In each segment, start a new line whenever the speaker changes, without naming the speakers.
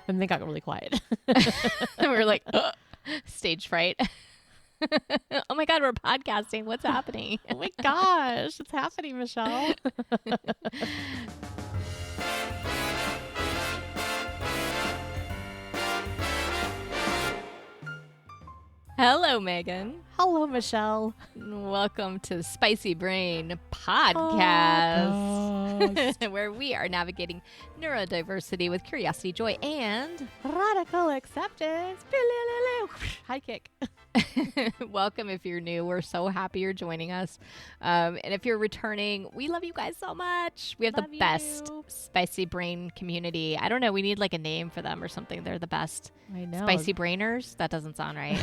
And they got really quiet.
We were like, stage fright. Oh my God, we're podcasting. What's happening?
Oh my gosh, it's happening, Michelle.
Hello, Megan.
Hello, Michelle.
Welcome to the Spicy Brain podcast, where we are navigating neurodiversity with curiosity, joy, and
Radical acceptance. High kick.
welcome if you're new. We're so happy you're joining us. And if you're returning, we love you guys so much. We have the best Spicy Brain community. I don't know. We need like a name for them or something. They're the best.
I know.
Spicy Brainers? That doesn't sound right.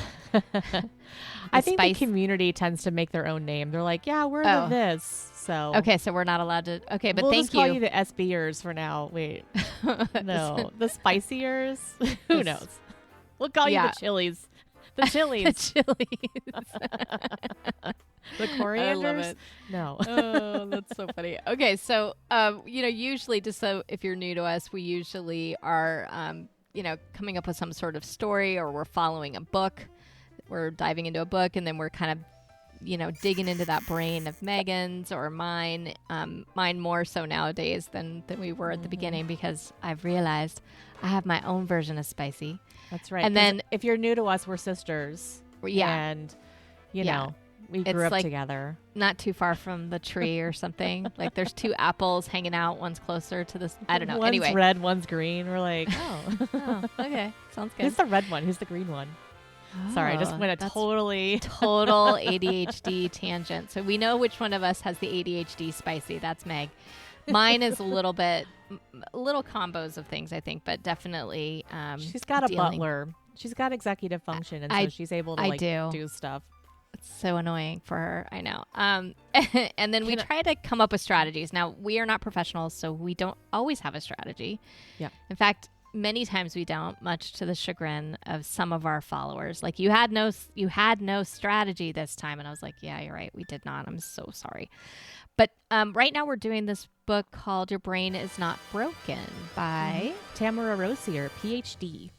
I think the community tends to make their own name. They're like, yeah, we're the this. So
okay, so we're not allowed to. Okay, but
we'll
thank
just call
you.
you the SBers for now. Wait, no, the Spiciers. Who knows? We'll call you the Chilies. The Chilies.
The Chilies.
The Corianders.
I love it.
No.
Oh, that's so funny. Okay, so usually, just so if you're new to us, we usually are coming up with some sort of story, or we're following a book. We're diving into a book, and then we're kind of digging into that brain of Megan's or mine. Mine more so nowadays than we were at the beginning, because I've realized I have my own version of spicy.
That's right.
And then
if you're new to us, we're sisters.
Yeah.
And we grew up together.
Not too far from the tree or something. Like there's two apples hanging out. One's closer to this. I don't know.
One's
anyway.
red, one's green. We're like,
oh, okay. Sounds good.
Who's the red one? Who's the green one? Sorry, I just went a total
ADHD tangent. So we know which one of us has the ADHD spicy. That's Meg. Mine is a little combos of things, I think, but definitely.
She's got a butler. She's got executive function, and so she's able to do stuff.
It's so annoying for her. I know. And then we try to come up with strategies. Now, we are not professionals, so we don't always have a strategy.
Yeah.
In fact, many times we don't, much to the chagrin of some of our followers. Like, you had no strategy this time. And I was like, yeah, you're right. We did not. I'm so sorry. But right now we're doing this book called Your Brain Is Not Broken by
Tamara Rosier, PhD.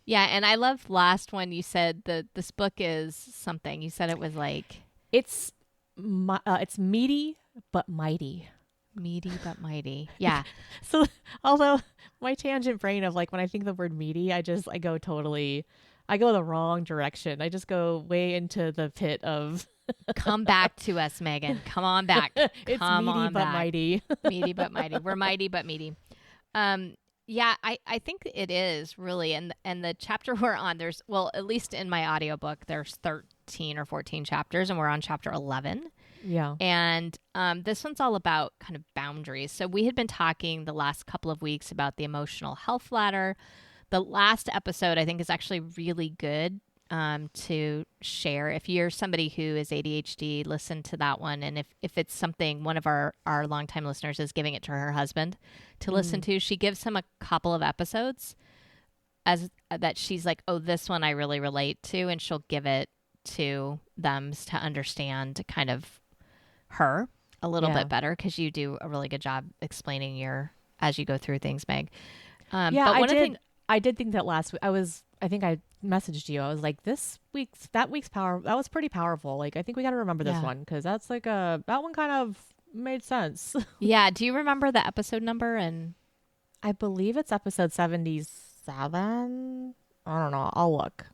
Yeah. And I love last one. You said that this book is something. You said it was like.
It's meaty, but mighty.
Meaty but mighty. Yeah.
So although my tangent brain of like when I think the word meaty, I go the wrong direction. I just go way into the pit of
come back to us, Megan. Come on back.
It's meaty but mighty.
Meaty but mighty. We're mighty but meaty. Yeah, I think it is really. And the chapter we're on, at least in my audiobook, there's 13 or 14 chapters, and we're on chapter 11.
Yeah.
And this one's all about kind of boundaries. So we had been talking the last couple of weeks about the emotional health ladder. The last episode, I think, is actually really good to share. If you're somebody who is ADHD, listen to that one. And if it's something one of our longtime listeners is giving it to her husband to listen to, she gives him a couple of episodes that she's like, oh, this one I really relate to. And she'll give it to them to understand kind of her a little bit better, because you do a really good job explaining as you go through things, Meg.
But I did think that last week I think I messaged you. I was like, that week's power, that was pretty powerful. Like, I think we got to remember this one, because that's like that one kind of made sense.
Yeah. Do you remember the episode number? And
I believe it's episode 77. I don't know. I'll look.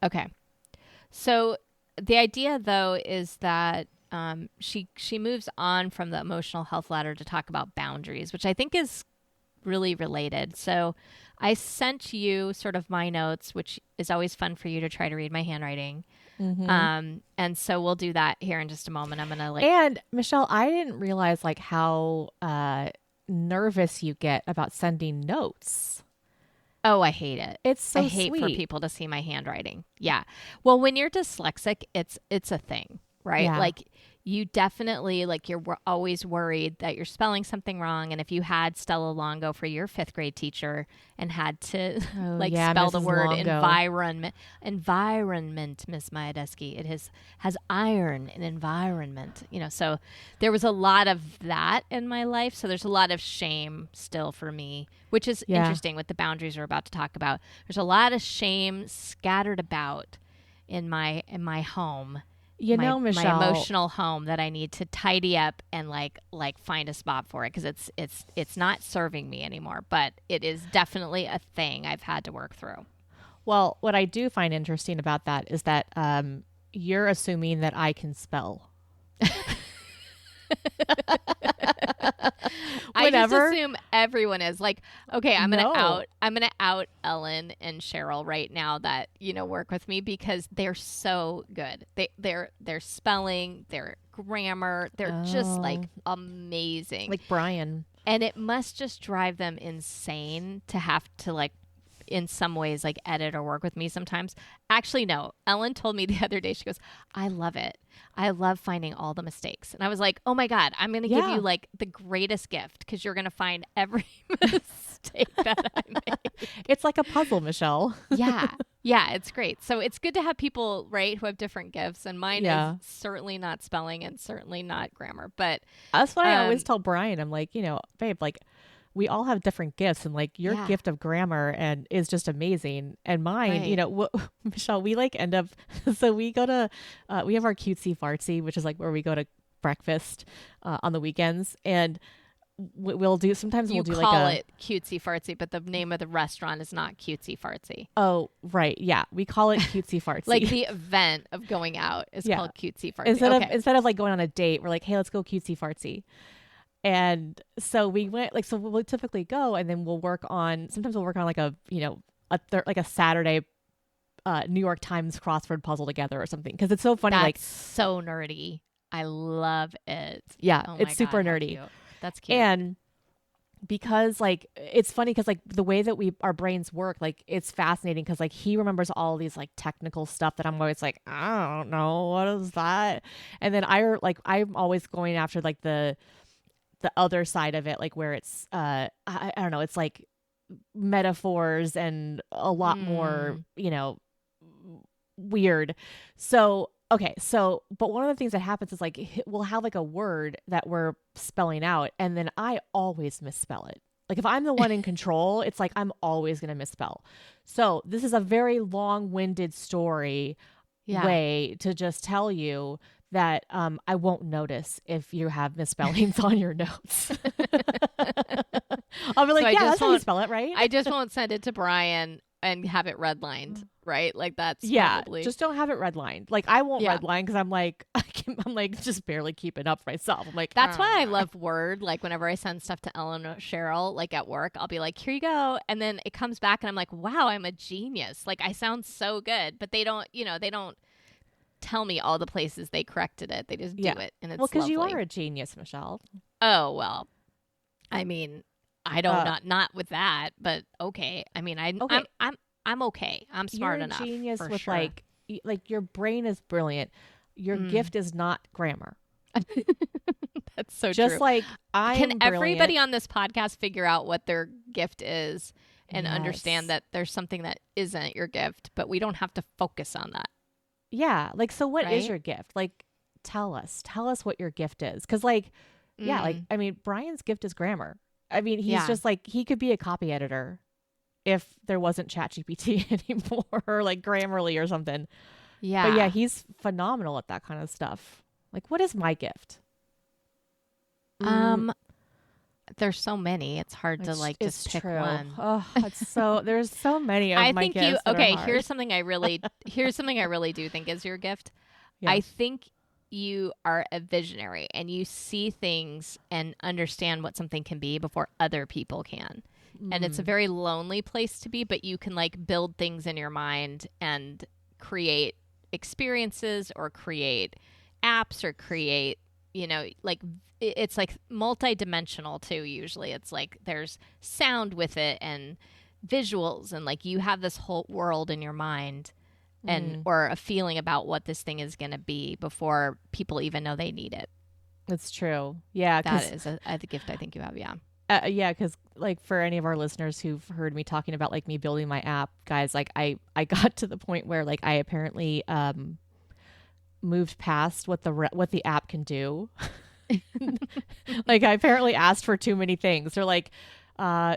Okay. So the idea, though, is that she moves on from the emotional health ladder to talk about boundaries, which I think is really related. So I sent you sort of my notes, which is always fun for you to try to read my handwriting. And so we'll do that here in just a moment. I'm going to
And Michelle, I didn't realize like how nervous you get about sending notes.
Oh, I hate it.
It's so
I hate for people to see my handwriting. Yeah. Well, when you're dyslexic, it's a thing, right?
Yeah.
Like you definitely, like, always worried that you're spelling something wrong. And if you had Stella Longo for your 5th grade teacher and had to spell the word environment, Miss Mayadeski, it has iron in environment, so there was a lot of that in my life. So there's a lot of shame still for me, which is interesting with the boundaries we're about to talk about. There's a lot of shame scattered about in my home.
Michelle,
my emotional home that I need to tidy up and like find a spot for it, because it's not serving me anymore, but it is definitely a thing I've had to work through.
Well, what I do find interesting about that is that you're assuming that I can spell.
I just assume everyone is like, okay, I'm gonna out Ellen and Cheryl right now that work with me, because they're so good. They're spelling, their grammar, they're just like amazing.
Like Brian.
And it must just drive them insane to have to like, in some ways, like edit or work with me sometimes. Actually, no. Ellen told me the other day, she goes, I love it. I love finding all the mistakes. And I was like, oh my God, I'm going to give you like the greatest gift, because you're going to find every mistake that I make.
It's like a puzzle, Michelle.
Yeah. Yeah, it's great. So it's good to have people, right, who have different gifts. And mine is certainly not spelling and certainly not grammar. But
that's what I always tell Brian. I'm like, babe, like, we all have different gifts, and like your gift of grammar is just amazing. And mine, Michelle, we like end up, so we go to, we have our cutesy fartsy, which is like where we go to breakfast on the weekends. And we'll do, sometimes we'll do like
call it cutesy fartsy, but the name of the restaurant is not cutesy fartsy.
Oh, right. Yeah. We call it cutesy fartsy.
Like the event of going out is called cutesy fartsy.
Instead of like going on a date, we're like, hey, let's go cutesy fartsy. And so we went, like, so we'll typically go, and then sometimes we'll work on like a Saturday New York Times crossword puzzle together or something. Cause it's so funny.
That's
like
so nerdy. I love it.
Yeah.
Oh
it's super nerdy.
Cute. That's cute.
And because like, it's funny because like the way that our brains work, like it's fascinating because like he remembers all these like technical stuff that I'm always like, I don't know, what is that? And then I'm always going after like the other side of it, like where it's I don't know, it's like metaphors and a lot more weird. So but one of the things that happens is like we'll have like a word that we're spelling out, and then I always misspell it. Like if I'm the one in control, it's like I'm always going to misspell. So this is a very long-winded story way to just tell you that I won't notice if you have misspellings on your notes. I'll be like, that's how you spell it, right?
I just won't send it to Brian and have it redlined, right? Like that's probably...
just don't have it redlined. Like I won't redline because I'm like, I'm like just barely keeping up for myself. I'm like,
that's why I love Word. Like whenever I send stuff to Ellen or Cheryl, like at work, I'll be like, here you go. And then it comes back and I'm like, wow, I'm a genius. Like I sound so good, but they don't tell me all the places they corrected it. They just do it, and it's
because you are a genius, Michelle.
Oh well, I mean, I don't not with that, but okay. I mean, I'm okay. I'm smart
You're a
enough.
Genius
for
with
sure.
like your brain is brilliant. Your gift is not grammar.
That's so
just
true.
like
Can everybody on this podcast figure out what their gift is and understand that there's something that isn't your gift, but we don't have to focus on that.
Yeah. Like, so what is your gift? Like, tell us what your gift is. Cause like, like, I mean, Brian's gift is grammar. I mean, he's just like, he could be a copy editor if there wasn't ChatGPT anymore, or like Grammarly or something.
Yeah.
But yeah, he's phenomenal at that kind of stuff. Like, what is my gift?
There's so many. It's hard to like just pick one.
Oh, there's so many of
I
my
think
gifts.
Here's something I really do think is your gift.
Yes.
I think you are a visionary and you see things and understand what something can be before other people can. And it's a very lonely place to be, but you can like build things in your mind and create experiences or create apps or create, like it's like multi-dimensional too. Usually it's like there's sound with it and visuals, and like you have this whole world in your mind and or a feeling about what this thing is going to be before people even know they need it.
That's true. Yeah.
That is a gift I think you have. Yeah.
Yeah, because like for any of our listeners who've heard me talking about like me building my app, guys, like I got to the point where like I apparently moved past what the app can do. Like I apparently asked for too many things. They're like,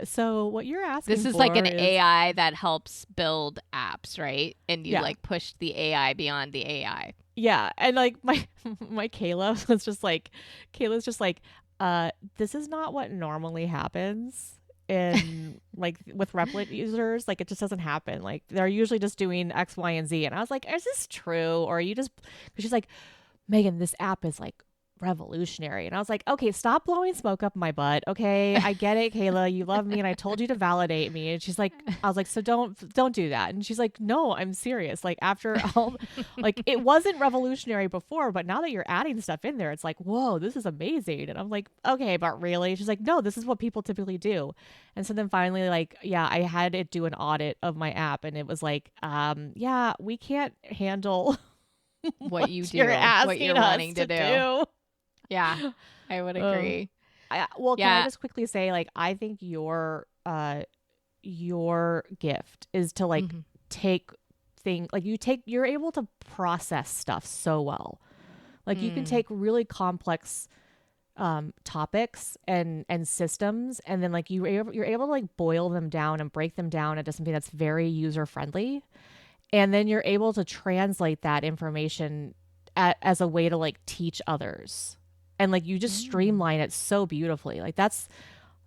so what you're asking
this is
for
like an
is...
AI that helps build apps, right? And you
Yeah.
like push the AI beyond the AI.
Yeah, and like my Kayla's just like, this is not what normally happens in like with Replit users. Like it just doesn't happen. Like they're usually just doing X, Y, and Z. And I was like, is this true? Or are you just... Because she's like, Megan, this app is like revolutionary. And I was like, okay, stop blowing smoke up my butt. Okay, I get it, Kayla, you love me and I told you to validate me. And she's like, I was like, so don't do that. And she's like, no, I'm serious. Like after all, like it wasn't revolutionary before, but now that you're adding stuff in there, it's like, whoa, this is amazing. And I'm like, okay, but really? She's like, no, this is what people typically do. And so then finally, like, yeah, I had it do an audit of my app and it was like, yeah, we can't handle
what you do,
what you're wanting
to do. Yeah, I would agree.
Can I just quickly say, like, I think your gift is to like take things, like you're able to process stuff so well. Like you can take really complex topics and systems, and then like you're able to like boil them down and break them down into something that's very user friendly. And then you're able to translate that information as a way to like teach others. And like you just streamline it so beautifully. Like that's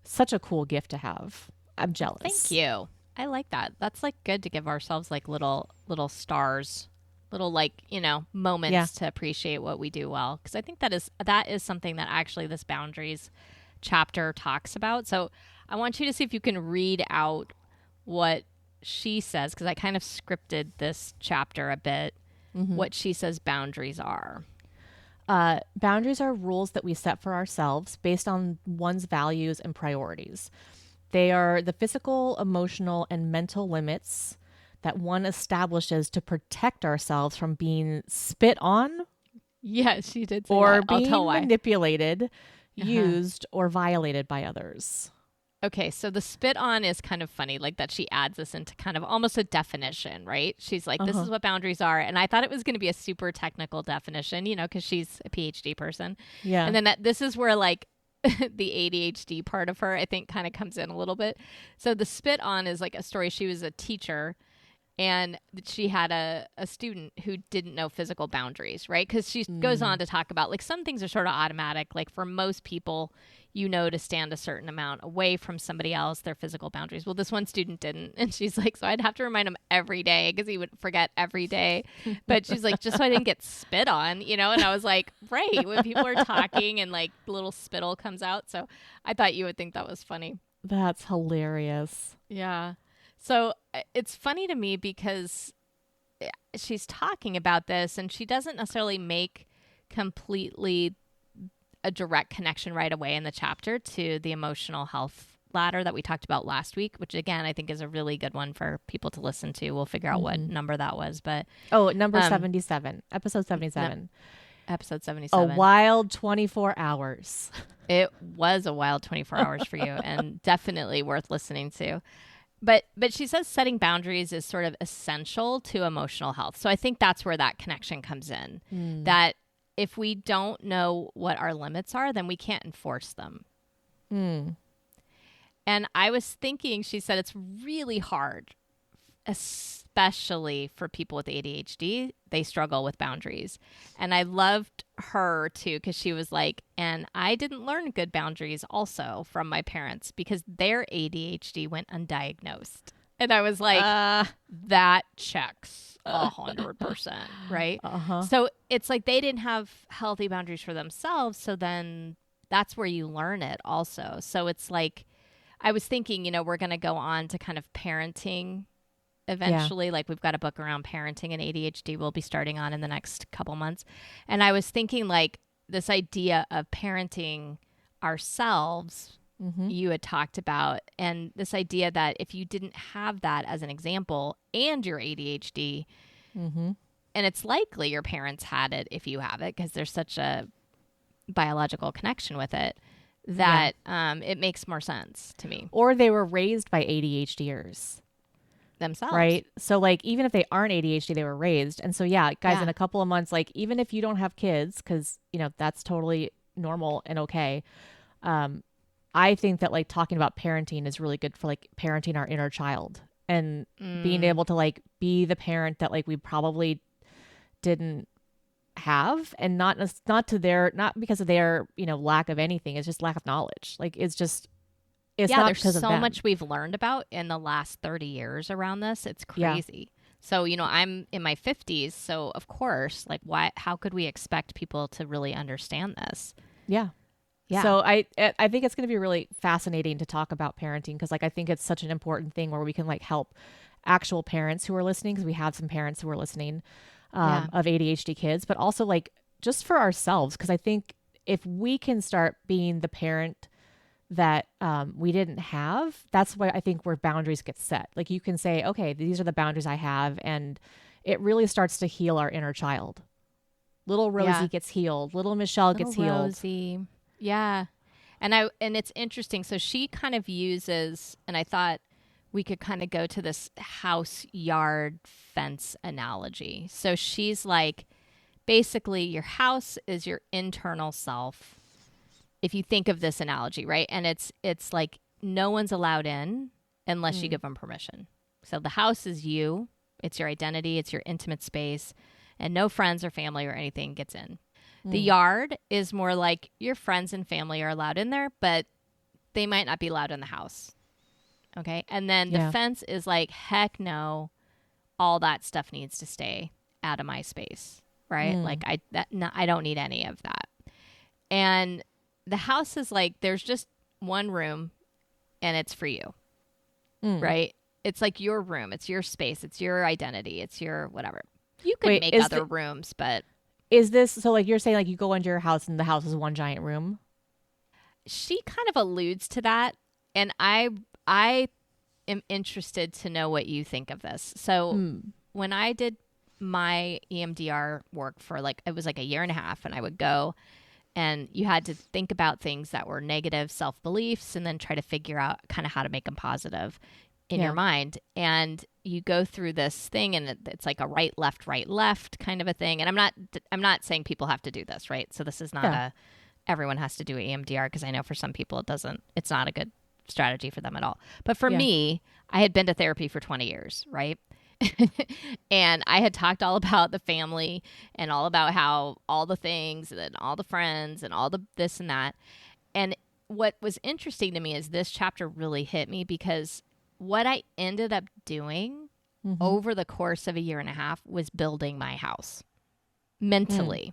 such a cool gift to have. I'm jealous.
Thank you. I like that. That's like good to give ourselves like little stars, little like, moments to appreciate what we do well. Because I think that is something that actually this boundaries chapter talks about. So I want you to see if you can read out what she says, because I kind of scripted this chapter a bit, what she says boundaries are.
Boundaries are rules that we set for ourselves based on one's values and priorities. They are the physical, emotional, and mental limits that one establishes to protect ourselves from being spit on.
Yeah, she did say
or
that. I'll
being
tell why.
manipulated, used, or violated by others.
Okay, so the spit on is kind of funny, like that she adds this into kind of almost a definition, right? She's like, this is what boundaries are. And I thought it was going to be a super technical definition, because she's a PhD person.
Yeah.
And then this is where like the ADHD part of her, I think, kind of comes in a little bit. So the spit on is like a story. She was a teacher and she had a student who didn't know physical boundaries, right? Because she goes on to talk about like some things are sort of automatic. Like for most people, to stand a certain amount away from somebody else, their physical boundaries. Well, this one student didn't. And she's like, so I'd have to remind him every day because he would forget every day. But she's like, just so I didn't get spit on, And I was like, right, when people are talking and like little spittle comes out. So I thought you would think that was funny.
That's hilarious.
Yeah. So it's funny to me because she's talking about this and she doesn't necessarily make completely a direct connection right away in the chapter to the emotional health ladder that we talked about last week, which again, I think is a really good one for people to listen to. We'll figure out what number that was, but
number 77, episode 77.
Episode 77.
A wild 24 hours.
It was a wild 24 hours for you and definitely worth listening to. But she says setting boundaries is sort of essential to emotional health. So I think that's where that connection comes in. That if we don't know what our limits are, then we can't enforce them. And I was thinking, she said it's really hard, especially for people with ADHD. They struggle with boundaries. And I loved her too, because she was like, and I didn't learn good boundaries also from my parents because their ADHD went undiagnosed. And I was like, that checks 100%, right? So it's like they didn't have healthy boundaries for themselves. So then that's where you learn it also. So it's like, I was thinking, we're going to go on to kind of parenting eventually. Yeah. Like we've got a book around parenting and ADHD we'll be starting on in the next couple months. And I was thinking like this idea of parenting ourselves, you had talked about, and this idea that if you didn't have that as an example and your ADHD,
Mm-hmm.
And it's likely your parents had it if you have it, because there's such a biological connection with it that it makes more sense to me.
Or they were raised by ADHDers
Themselves.
right? So like even if they aren't ADHD, they were raised. And so yeah, guys, in a couple of months, like even if you don't have kids, because you know that's totally normal and okay. I think that like talking about parenting is really good for like parenting our inner child and being able to like be the parent that like we probably didn't have, and not because of their lack of anything. It's just lack of knowledge. Like it's not
there's
because of
so
them.
much we've learned about in the last 30 years around this. It's crazy. So, I'm in my 50s. So, of course, like how could we expect people to really understand this?
Yeah. So I think it's going to be really fascinating to talk about parenting, because like I think it's such an important thing where we can like help actual parents who are listening, because we have some parents who are listening of ADHD kids, but also like just for ourselves, because I think if we can start being the parent that we didn't have, that's why I think where boundaries get set. Like you can say, okay, these are the boundaries I have, and it really starts to heal our inner child. Little Rosie gets healed. Little Michelle gets healed.
Rosie. Yeah. And it's interesting. So she kind of uses, and I thought we could kind of go to this house yard fence analogy. So she's like, basically your house is your internal self. If you think of this analogy, right? And it's like no one's allowed in unless you give them permission. So the house is you. It's your identity. It's your intimate space. And no friends or family or anything gets in. The yard is more like your friends and family are allowed in there, but they might not be allowed in the house. Okay. And then the fence is like, heck no, all that stuff needs to stay out of my space. Right. Like I don't need any of that. And the house is like, there's just one room and it's for you. Right. It's like your room. It's your space. It's your identity. It's your whatever. You could make other rooms, but.
Is this, so like you're saying like you go into your house and the house is one giant room?
She kind of alludes to that. And I am interested to know what you think of this. So when I did my EMDR work for it was like a year and a half, and I would go and you had to think about things that were negative self-beliefs and then try to figure out kind of how to make them positive in your mind. And you go through this thing and it's like a right, left kind of a thing. And I'm not saying people have to do this, right? So this is not everyone has to do EMDR, because I know for some people it's not a good strategy for them at all. But for me, I had been to therapy for 20 years, right? And I had talked all about the family and all about how all the things and all the friends and all the this and that. And what was interesting to me is this chapter really hit me, because what I ended up doing over the course of a year and a half was building my house mentally.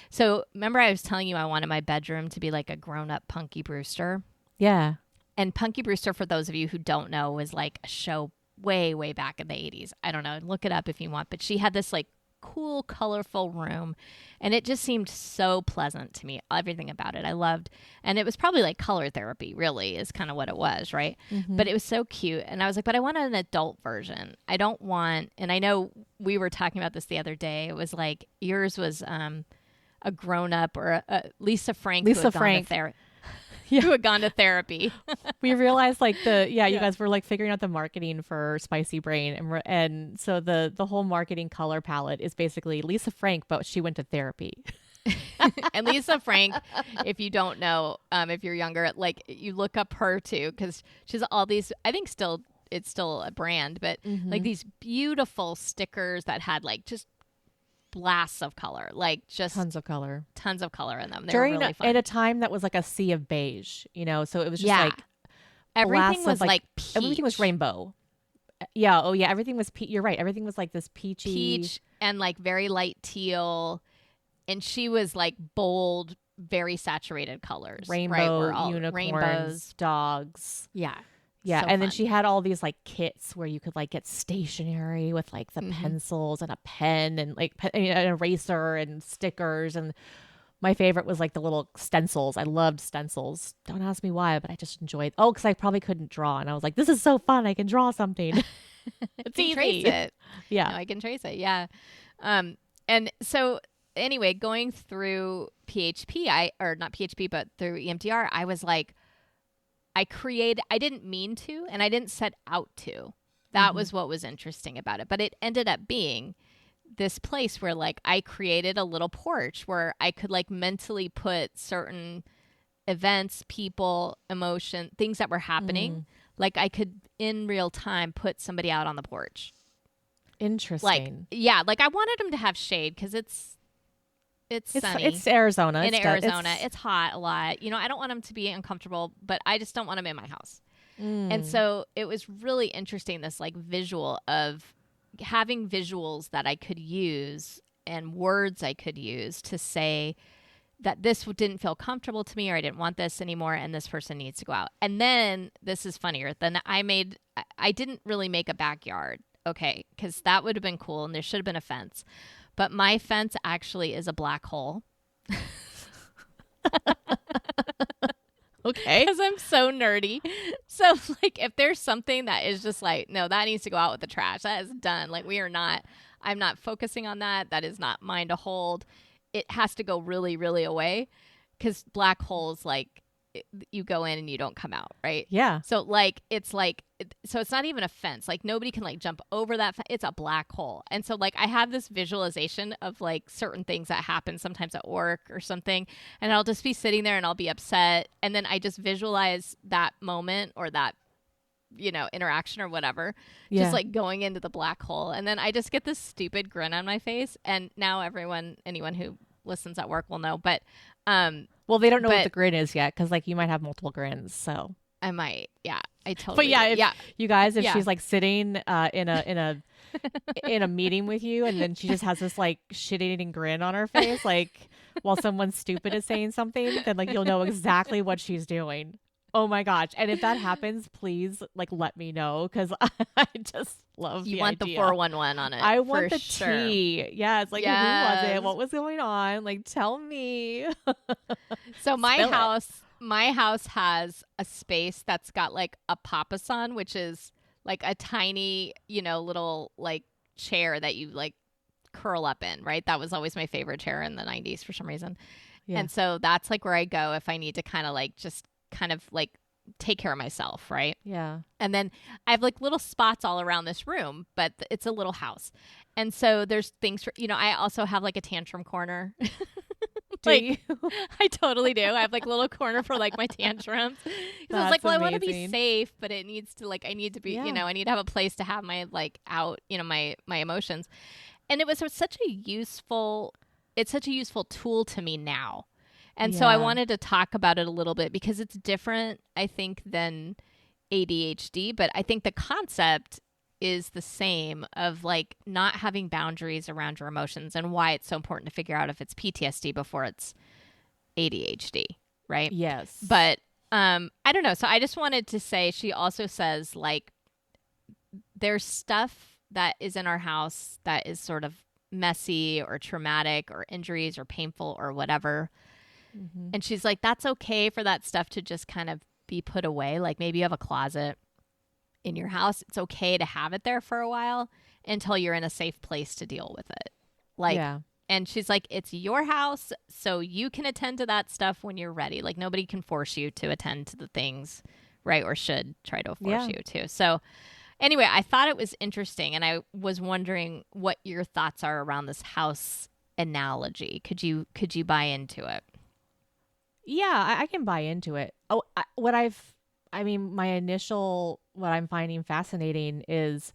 So remember I was telling you I wanted my bedroom to be like a grown-up Punky Brewster?
Yeah.
And Punky Brewster, for those of you who don't know, was like a show way, way back in the 80s. I don't know. Look it up if you want. But she had this like cool, colorful room. And it just seemed so pleasant to me. Everything about it I loved. And it was probably like color therapy, really, is kind of what it was, right? But it was so cute. And I was like, but I want an adult version. I don't want, and I know we were talking about this the other day. It was like yours was a grown-up, or a Lisa Frank. Who had gone to therapy.
We realized like you guys were like figuring out the marketing for Spicy Brain, and so the whole marketing color palette is basically Lisa Frank, but she went to therapy.
And Lisa Frank, if you don't know, if you're younger, like you look up her too, because she's all these, I think it's still a brand, but like these beautiful stickers that had like just blasts of color, like just
tons of color
in them. They
during
were really fun.
At a time that was like a sea of beige, so it was just like
everything was like peach.
Everything was rainbow. Everything was you're right, everything was like this peach
and like very light teal, and she was like bold, very saturated colors,
rainbow,
right?
unicorns,
rainbows,
dogs.
So
and
fun.
then she had all these like kits where you could like get stationery with like the pencils and a pen and like an eraser and stickers. And my favorite was like the little stencils. I loved stencils. Don't ask me why, but I just enjoyed. Oh, because I probably couldn't draw, and I was like, this is so fun. I can draw something. It's easy.
Trace it.
Yeah.
Now I can trace it. Yeah. And so anyway, going through or not PHP, but through EMDR, I was like, I didn't mean to, and I didn't set out to. That was what was interesting about it. But it ended up being this place where like I created a little porch where I could like mentally put certain events, people, emotion, things that were happening. Like I could in real time put somebody out on the porch.
Interesting.
Like, yeah, like I wanted them to have shade because it's sunny.
It's Arizona.
It's hot a lot. You know, I don't want them to be uncomfortable, but I just don't want them in my house. And so it was really interesting, this like visual of having visuals that I could use and words I could use to say that this didn't feel comfortable to me, or I didn't want this anymore, and this person needs to go out. And then this is funnier. Then I didn't really make a backyard. Okay, because that would have been cool, and there should have been a fence. But my fence actually is a black hole.
Okay.
Because I'm so nerdy. So, like, if there's something that is just like, no, that needs to go out with the trash. That is done. Like, I'm not focusing on that. That is not mine to hold. It has to go really, really away. Because black holes, like, you go in and you don't come out, right?
Yeah.
So it's not even a fence. Like nobody can like jump over that. It's a black hole. And so like I have this visualization of like certain things that happen sometimes at work or something. And I'll just be sitting there and I'll be upset. And then I just visualize that moment or that, you know, interaction or whatever, just like going into the black hole. And then I just get this stupid grin on my face. And now anyone who listens at work will know. But,
well, they don't know what the grin is yet because like you might have multiple grins. So
I might, yeah, I totally.
But yeah, you guys, if she's like sitting in a meeting with you, and then she just has this like shit-eating grin on her face, like while someone stupid is saying something, then like you'll know exactly what she's doing. Oh my gosh! And if that happens, please like let me know because I just love
you
the
want
idea.
the 411 on it.
I want the
sure.
tea. Yeah, it's like who was it? What was going on? Like tell me.
So my house has a space that's got like a papasan, which is like a tiny, you know, little like chair that you like curl up in, right? That was always my favorite chair in the 90s for some reason. Yeah. And so that's like where I go if I need to kind of like just kind of like take care of myself, right?
Yeah. And
then I have like little spots all around this room, but it's a little house. And so there's things for, you know, I also have like a tantrum corner. Like I totally do. I have like a little corner for like my tantrums. So I was like, well, amazing. I want to be safe, but it needs to like, I need to be, you know, I need to have a place to have my like out, you know, my emotions. And it was such a useful tool to me now. And so I wanted to talk about it a little bit because it's different, I think, than ADHD. But I think the concept is the same of like not having boundaries around your emotions and why it's so important to figure out if it's PTSD before it's ADHD, right?
Yes.
But I don't know. So I just wanted to say, she also says like there's stuff that is in our house that is sort of messy or traumatic or injuries or painful or whatever. Mm-hmm. And she's like, that's okay for that stuff to just kind of be put away. Like maybe you have a closet in your house. It's okay to have it there for a while until you're in a safe place to deal with it. Like, and she's like, it's your house, so you can attend to that stuff when you're ready. Like nobody can force you to attend to the things, right? Or should try to force you to. So anyway, I thought it was interesting. And I was wondering what your thoughts are around this house analogy. Could you buy into it?
Yeah, I can buy into it. Oh, what I'm finding fascinating is,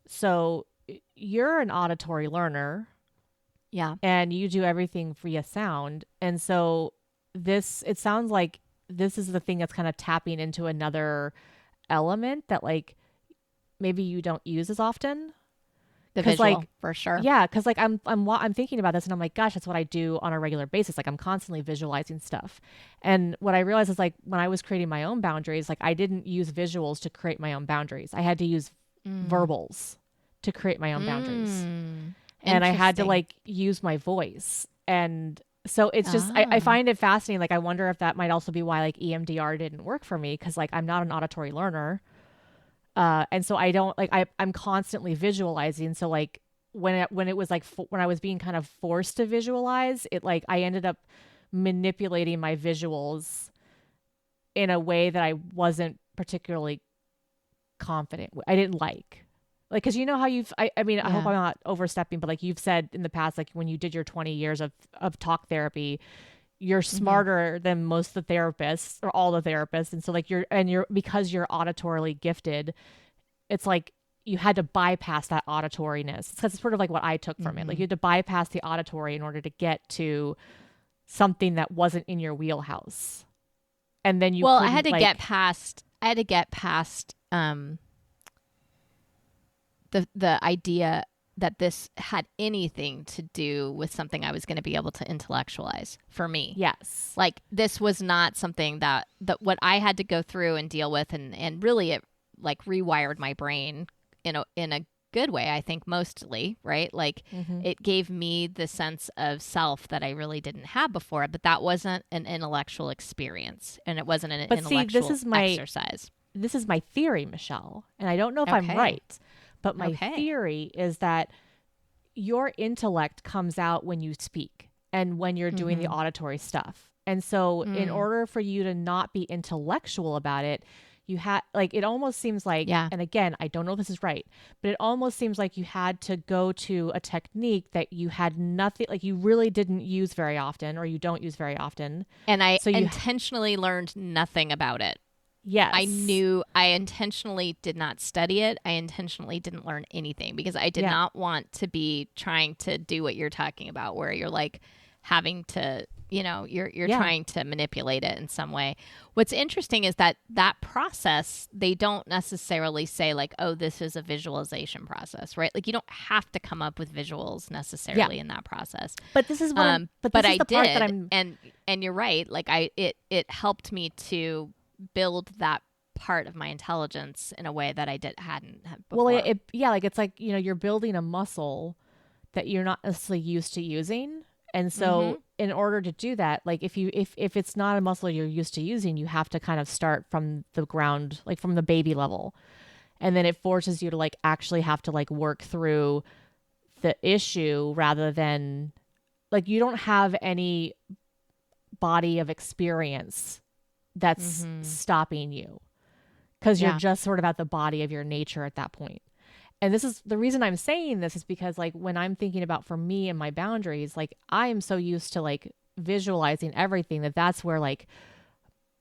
so you're an auditory learner.
Yeah.
And you do everything via sound. And so it sounds like this is the thing that's kind of tapping into another element that like maybe you don't use as often.
The visual, like, for sure.
Yeah, because like I'm thinking about this and I'm like, gosh, that's what I do on a regular basis. Like I'm constantly visualizing stuff. And what I realized is like when I was creating my own boundaries, like I didn't use visuals to create my own boundaries. I had to use verbals to create my own boundaries. And I had to like use my voice. And so it's just, I find it fascinating. Like I wonder if that might also be why like EMDR didn't work for me because like I'm not an auditory learner. And so I don't like, I'm constantly visualizing. So like when it was like, when I was being kind of forced to visualize it, like I ended up manipulating my visuals in a way that I wasn't particularly confident with. I didn't like, cause you know how I mean, I hope
Yeah.
I'm not overstepping, but like you've said in the past, like when you did your 20 years of talk therapy, you're smarter than most of the therapists or all the therapists. And so like because you're auditorily gifted, it's like you had to bypass that auditoriness. That's sort of like what I took from it. Like you had to bypass the auditory in order to get to something that wasn't in your wheelhouse. And then you
Well,
couldn't,
I had to get past the idea that this had anything to do with something I was going to be able to intellectualize for me.
yes.
Like this was not something that what I had to go through and deal with, and really it like rewired my brain in a good way, I think, mostly, right? Like it gave me the sense of self that I really didn't have before, but that wasn't an intellectual experience, and it wasn't an intellectual exercise.
This is my theory, Michelle, and I don't know if I'm
Okay.
right, but my
Okay.
theory is that your intellect comes out when you speak and when you're doing the auditory stuff. And so in order for you to not be intellectual about it, you had like, it almost seems like, and again, I don't know if this is right, but it almost seems like you had to go to a technique that you had nothing, like you really didn't use very often, or you don't use very often.
And I intentionally learned nothing about it.
Yes.
I intentionally did not study it. I intentionally didn't learn anything because I did not want to be trying to do what you're talking about, where you're like having to, you're trying to manipulate it in some way. What's interesting is that process, they don't necessarily say like, oh, this is a visualization process, right? Like you don't have to come up with visuals necessarily in that process.
But this is what but
I did. And you're right. Like it helped me to build that part of my intelligence in a way that I hadn't had before.
Well, like it's like, you're building a muscle that you're not necessarily used to using. And so in order to do that, like if it's not a muscle you're used to using, you have to kind of start from the ground, like from the baby level. And then it forces you to like actually have to like work through the issue rather than like you don't have any body of experience that's stopping you because you're just sort of at the body of your nature at that point. And this is the reason I'm saying this is because like when I'm thinking about for me and my boundaries, like I am so used to like visualizing everything that's where like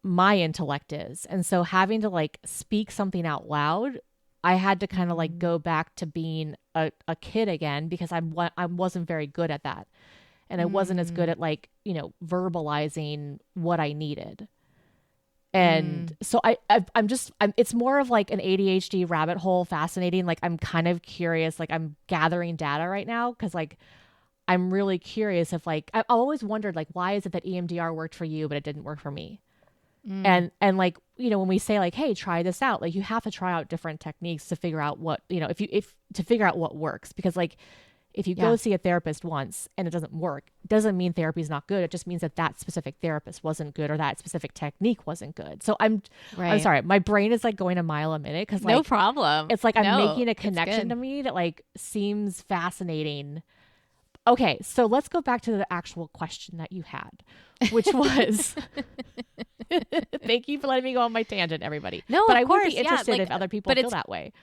my intellect is. And so having to like speak something out loud, I had to kind of like go back to being a kid again because I wasn't very good at that. And I wasn't as good at like, verbalizing what I needed. And so I'm it's more of like an ADHD rabbit hole, fascinating. Like I'm kind of curious, like I'm gathering data right now. Cause like, I'm really curious if like, I've always wondered like, why is it that EMDR worked for you, but it didn't work for me? And like, when we say like, hey, try this out, like you have to try out different techniques to figure out what, if to figure out what works, because like, if you go see a therapist once and it doesn't work, it doesn't mean therapy is not good. It just means that specific therapist wasn't good or that specific technique wasn't good. So I'm sorry. My brain is like going a mile a minute because like,
no problem.
It's like I'm making a connection to me that like seems fascinating. Okay. So let's go back to the actual question that you had, which was, thank you for letting me go on my tangent, everybody.
No,
but
of
I
course,
would be interested if other people feel that way.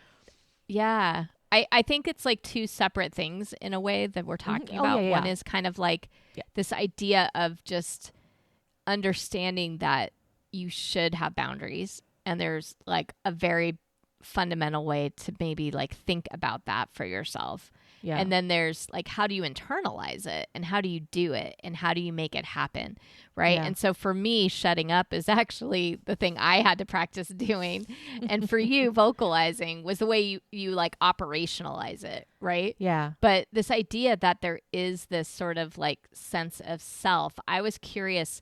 Yeah. I think it's like two separate things in a way that we're talking about. One is kind of like this idea of just understanding that you should have boundaries. And there's like a very fundamental way to maybe like think about that for yourself. Yeah. And then there's like, how do you internalize it and how do you do it and how do you make it happen? Right. Yeah. And so for me, shutting up is actually the thing I had to practice doing. And for you, vocalizing was the way you like operationalize it. Right. Yeah. But this idea that there is this sort of like sense of self, I was curious,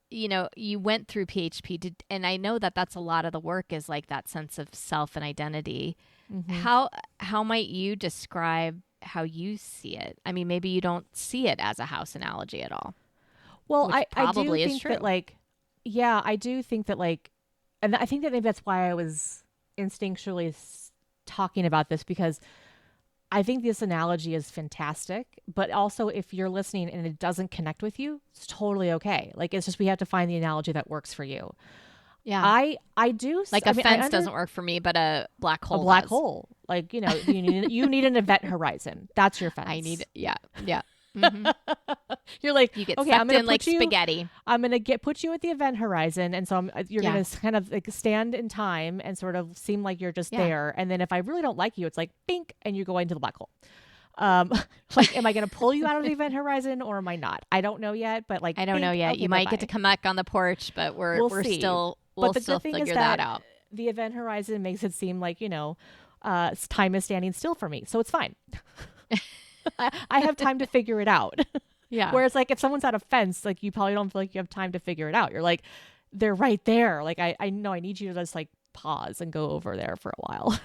you went through PHP and I know that that's a lot of the work is like that sense of self and identity. Mm-hmm. How might you describe how you see it? I mean, maybe you don't see it as a house analogy at all.
Well, I do think that like, I do think that like, and I think that maybe that's why I was instinctually talking about this because I think this analogy is fantastic, but also if you're listening and it doesn't connect with you, it's totally okay. Like, it's just, we have to find the analogy that works for you.
Yeah.
I do.
Like a fence doesn't work for me, but a black hole.
A black
does.
hole. Like, you need an event horizon. That's your fence.
Yeah. Mm-hmm.
You're like,
you get
okay,
sucked
I'm gonna
in like spaghetti.
I'm gonna put you at the event horizon, and so you're gonna kind of like stand in time and sort of seem like you're just there. And then if I really don't like you, it's like bink, and you go into the black hole. Like, am I gonna pull you out of the event horizon or am I not? I don't know yet, but like,
I don't know yet.
Okay,
you might get to come back on the porch, but we'll still figure that out.
The event horizon makes it seem like time is standing still for me, so it's fine. I have time to figure it out.
Yeah.
Whereas like if someone's at a fence, like you probably don't feel like you have time to figure it out. You're like, they're right there. Like I know I need you to just like pause and go over there for a while.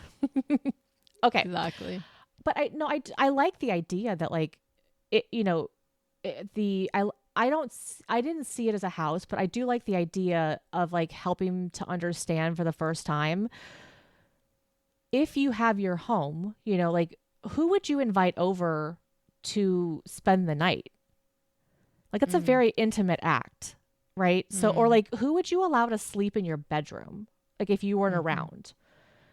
Okay.
Exactly.
But I like the idea that like it, I didn't see it as a house, but I do like the idea of like helping to understand for the first time. If you have your home, like, who would you invite over to spend the night? Like, it's a very intimate act, right? So, or like, who would you allow to sleep in your bedroom? Like, if you weren't around,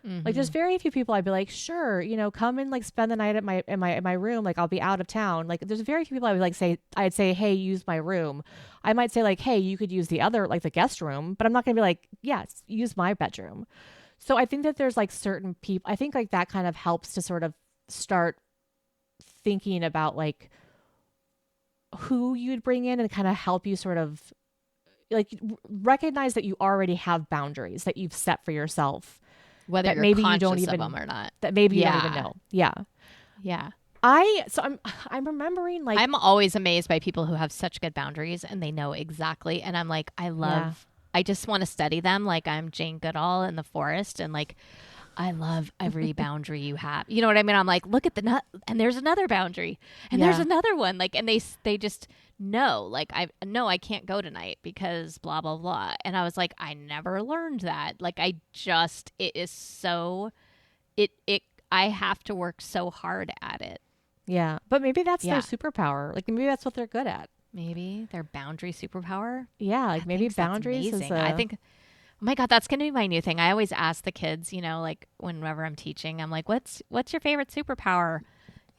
like, there's very few people I'd be like, sure, come and like spend the night at my room. Like, I'll be out of town. Like, there's very few people I would like I'd say, hey, use my room. I might say like, hey, you could use the other, like the guest room, but I'm not gonna be like, yes, use my bedroom. So I think that there's like certain people, I think like that kind of helps to sort of start thinking about like who you'd bring in and kind of help you sort of like recognize that you already have boundaries that you've set for yourself,
whether
that
you're
maybe
conscious
you don't even
of them or not,
that maybe you don't even know.
Yeah.
I'm remembering like
I'm always amazed by people who have such good boundaries and they know exactly, and I'm like, I just want to study them like I'm Jane Goodall in the forest, and like I love every boundary you have. You know what I mean? I'm like, look at the nut, and there's another boundary, and there's another one. Like, and they just know, like, I can't go tonight because blah blah blah. And I was like, I never learned that. Like, it is so, I have to work so hard at it.
Yeah, but maybe that's their superpower. Like, maybe that's what they're good at.
Maybe their boundary superpower.
Yeah, like maybe boundaries is
I think. Oh my God, that's going to be my new thing. I always ask the kids, like whenever I'm teaching, I'm like, what's your favorite superpower?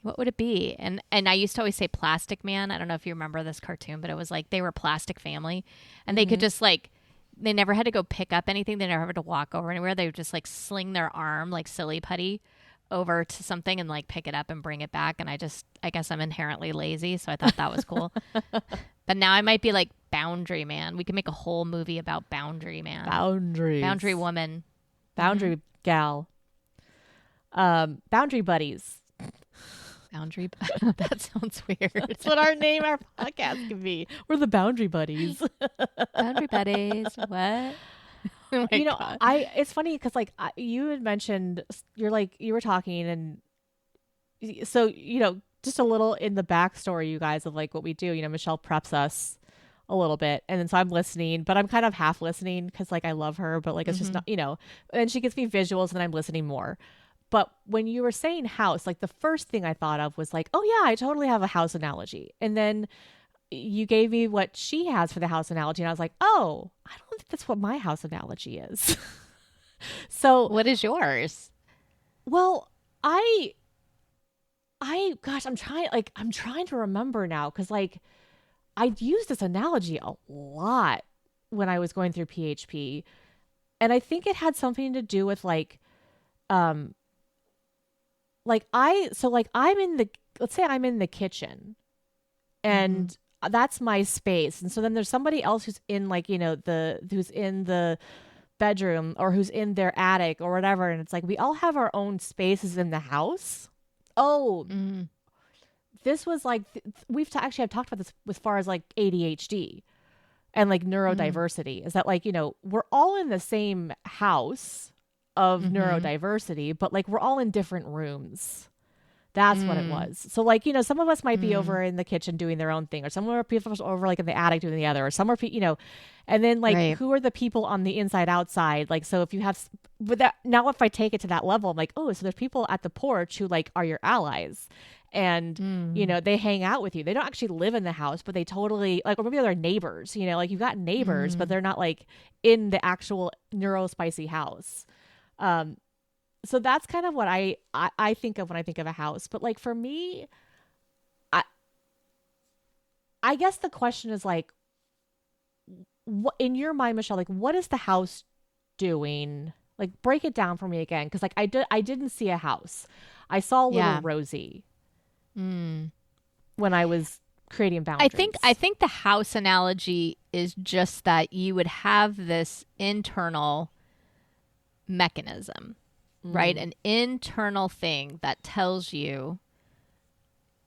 What would it be? And I used to always say Plastic Man. I don't know if you remember this cartoon, but it was like they were a plastic family and they could just like, they never had to go pick up anything. They never had to walk over anywhere. They would just like sling their arm like silly putty over to something and like pick it up and bring it back. And I guess I'm inherently lazy. So I thought that was cool. But now I might be like Boundary Man. We can make a whole movie about Boundary Man.
Boundaries.
Boundary Woman.
Boundary Gal. Boundary Buddies.
Boundary. That sounds weird.
That's what our podcast can be. We're the Boundary Buddies.
Boundary Buddies. What? Oh God.
It's funny because like you had mentioned, you were talking, and so just a little in the backstory, you guys, of like what we do. Michelle preps us a little bit, and then so I'm listening, but I'm kind of half listening because like I love her, but like it's just not, and she gives me visuals and I'm listening more. But when you were saying house, like the first thing I thought of was like, oh yeah, I totally have a house analogy. And then you gave me what she has for the house analogy, and I was like, oh, I don't think that's what my house analogy is. So
what is yours?
Well, gosh, I'm trying to remember now, because like I used this analogy a lot when I was going through PHP, and I think it had something to do with like I'm in the kitchen, and that's my space, and so then there's somebody else who's in like who's in the bedroom or who's in their attic or whatever, and it's like we all have our own spaces in the house. This was like I've talked about this as far as like ADHD and like neurodiversity, is that like we're all in the same house of neurodiversity, but like we're all in different rooms That's what it was. So like, some of us might be over in the kitchen doing their own thing, or some of our people are over like in the attic doing the other, or some are, and then like,
Right.
who are the people on the inside outside? Like, so if you have, with that, now if I take it to that level, I'm like, oh, so there's people at the porch who like are your allies. And, they hang out with you. They don't actually live in the house, but they totally like, or maybe they're neighbors, like you've got neighbors, but they're not like in the actual neurospicy house. So that's kind of what I think of when I think of a house. But like for me, I guess the question is like, what in your mind, Michelle, like what is the house doing? Like break it down for me again. Cause like I didn't see a house. I saw little Rosie when I was creating boundaries.
I think the house analogy is just that you would have this internal mechanism, right? An internal thing that tells you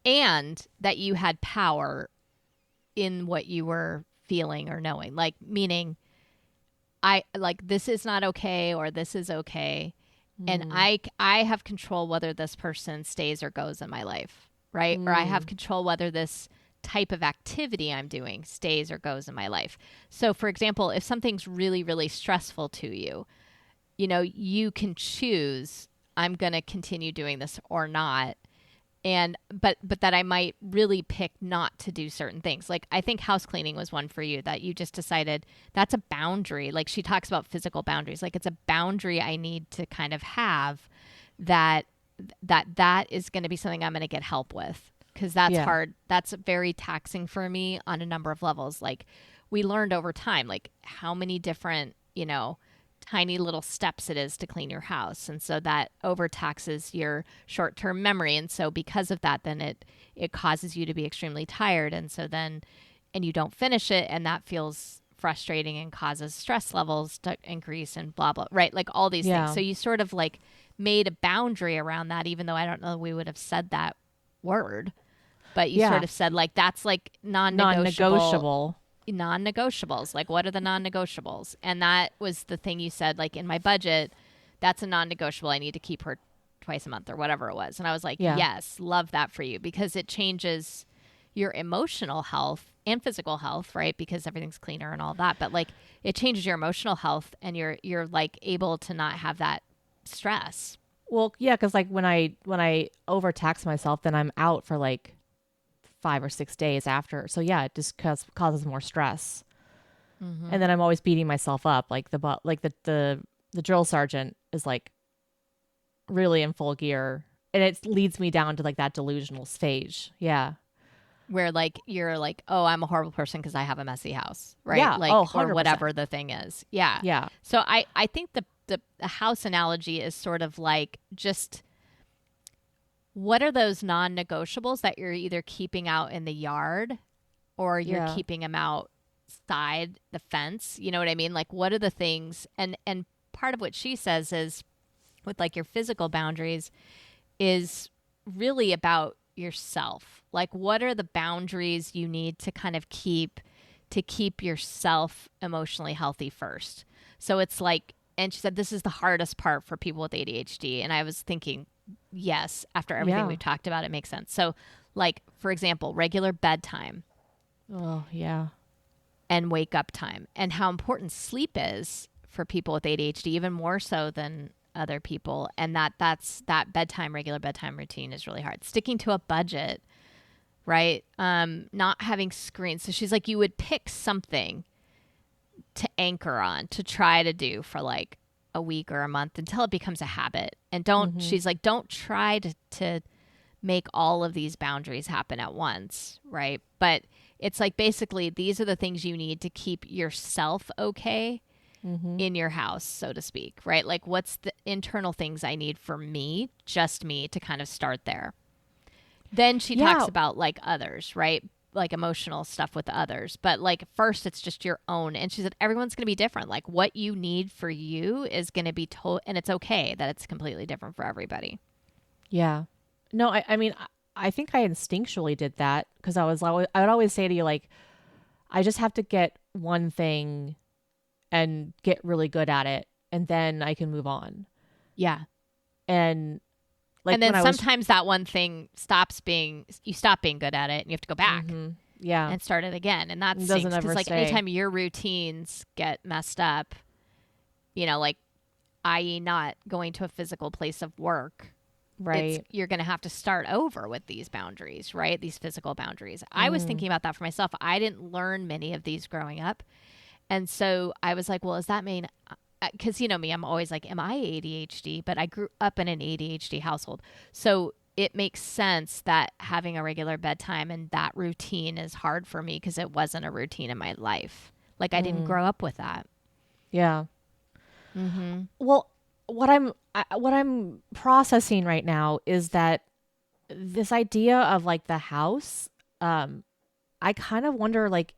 and that you had power in what you were feeling or knowing. Like, meaning I like this is not okay or this is okay. And I have control whether this person stays or goes in my life, right? Or I have control whether this type of activity I'm doing stays or goes in my life. So for example, if something's really, really stressful to you, you can choose, I'm going to continue doing this or not. And, but that I might really pick not to do certain things. Like I think house cleaning was one for you that you just decided that's a boundary. Like she talks about physical boundaries. Like it's a boundary I need to kind of have that is going to be something I'm going to get help with. Cause that's hard. That's very taxing for me on a number of levels. Like we learned over time, like how many different, tiny little steps it is to clean your house. And so that overtaxes your short-term memory. And so because of that, then it causes you to be extremely tired. And so then, and you don't finish it. And that feels frustrating and causes stress levels to increase and blah, blah, right? Like all these things. So you sort of like made a boundary around that, even though I don't know we would have said that word, but you sort of said like, that's like non-negotiable. Non-negotiables. Like what are the non-negotiables? And that was the thing you said, like in my budget, that's a non-negotiable. I need to keep her twice a month or whatever it was. And I was like, yes, love that for you because it changes your emotional health and physical health, right? Because everything's cleaner and all that. But like it changes your emotional health and you're like able to not have that stress.
Well, yeah, because like when I overtax myself, then I'm out for like 5 or 6 days after. So yeah, it just causes more stress. And then I'm always beating myself up. Like the drill sergeant is like really in full gear and it leads me down to like that delusional stage. Yeah.
Where like, you're like, oh, I'm a horrible person because I have a messy house. Right.
Yeah.
Like, or whatever the thing is. Yeah.
Yeah.
So I think the house analogy is sort of like just, what are those non-negotiables that you're either keeping out in the yard or you're keeping them outside the fence? You know what I mean? Like, what are the things? And part of what she says is with like your physical boundaries is really about yourself. Like, what are the boundaries you need to kind of keep yourself emotionally healthy first? So it's like, and she said, this is the hardest part for people with ADHD. And I was thinking, yes, after everything we've talked about, it makes sense. So like, for example, regular bedtime.
Oh, yeah.
And wake up time and how important sleep is for people with ADHD, even more so than other people. And that's that regular bedtime routine is really hard. Sticking to a budget, right? Not having screens. So she's like, you would pick something to anchor on, to try to do for like a week or a month until it becomes a habit. And she's like, don't try to make all of these boundaries happen at once, right? But it's like, basically, these are the things you need to keep yourself okay in your house, so to speak, right? Like, what's the internal things I need for me, just me, to kind of start there. Then she talks about like others, right? Like emotional stuff with others. But like first it's just your own. And she said, everyone's going to be different. Like what you need for you is going to be and it's okay that it's completely different for everybody.
Yeah. No, I mean, I think I instinctually did that because I would always say to you, like, I just have to get one thing and get really good at it and then I can move on.
Yeah.
And Like
and then sometimes that one thing you stop being good at it and you have to go back
yeah,
and start it again. And that
doesn't
stinks
ever
because like
stay.
anytime your routines get messed up, like i.e. not going to a physical place of work,
Right.
you're going to have to start over with these boundaries, right? These physical boundaries. I was thinking about that for myself. I didn't learn many of these growing up. And so I was like, well, does that mean, because you know me, I'm always like, am I ADHD? But I grew up in an ADHD household. So it makes sense that having a regular bedtime and that routine is hard for me because it wasn't a routine in my life. Like I didn't grow up with that.
Yeah.
Mm-hmm.
Well, what I'm processing right now is that this idea of like the house, I kind of wonder like,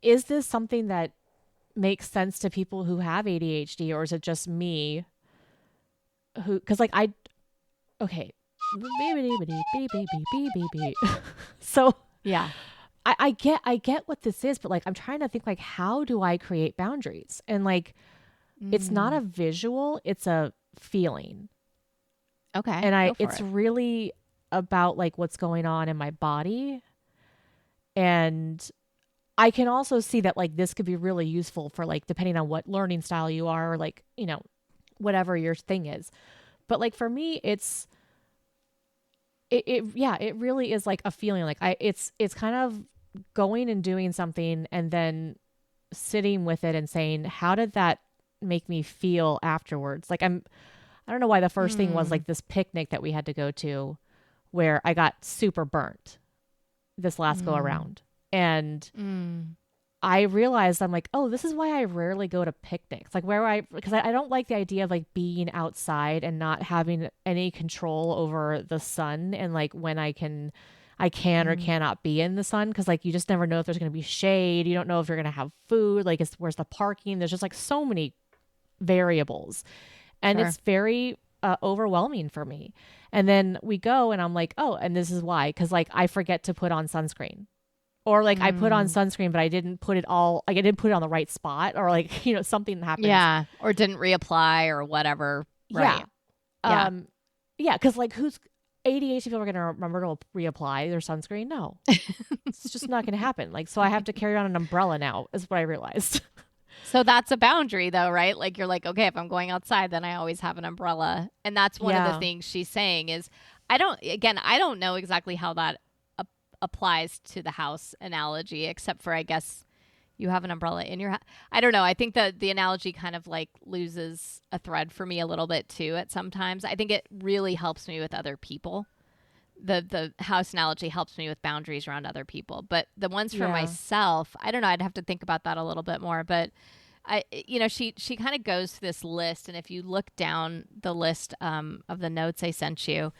is this something that makes sense to people who have ADHD, or is it just me who? Because like okay, so
Yeah.
I get what this is, but like I'm trying to think like how do I create boundaries? And like it's not a visual, it's a feeling.
Okay.
And
Go for
it's
it.
really about like what's going on in my body. And I can also see that like this could be really useful for like depending on what learning style you are, or like, whatever your thing is. But like for me, it really is like a feeling like it's kind of going and doing something and then sitting with it and saying, how did that make me feel afterwards? Like I don't know why the first thing was like this picnic that we had to go to where I got super burnt this last go around. And I realized I'm like, oh, this is why I rarely go to picnics. Like because I don't like the idea of like being outside and not having any control over the sun and like when I can or cannot be in the sun. Cause like, you just never know if there's going to be shade. You don't know if you're going to have food. Like where's the parking? There's just like so many variables and
Sure.
it's very overwhelming for me. And then we go and I'm like, oh, and this is why. Cause like I forget to put on sunscreen. Or like I put on sunscreen, but I didn't put it all, like I didn't put it on the right spot, or like, something happens.
Yeah. Or didn't reapply or whatever. Right.
Yeah.
Yeah.
Yeah. Cause like who's ADHD people are going to remember to reapply their sunscreen? No, it's just not going to happen. Like, so I have to carry on an umbrella now is what I realized.
So that's a boundary though, right? Like you're like, okay, if I'm going outside, then I always have an umbrella. And that's one of the things she's saying is I don't know exactly how that applies to the house analogy, except for I guess you have an umbrella in your house. I don't know. I think that the analogy kind of like loses a thread for me a little bit too at sometimes. I think it really helps me with other people. The house analogy helps me with boundaries around other people, but the ones for myself, I don't know. I'd have to think about that a little bit more, but she kind of goes through this list. And if you look down the list of the notes I sent you,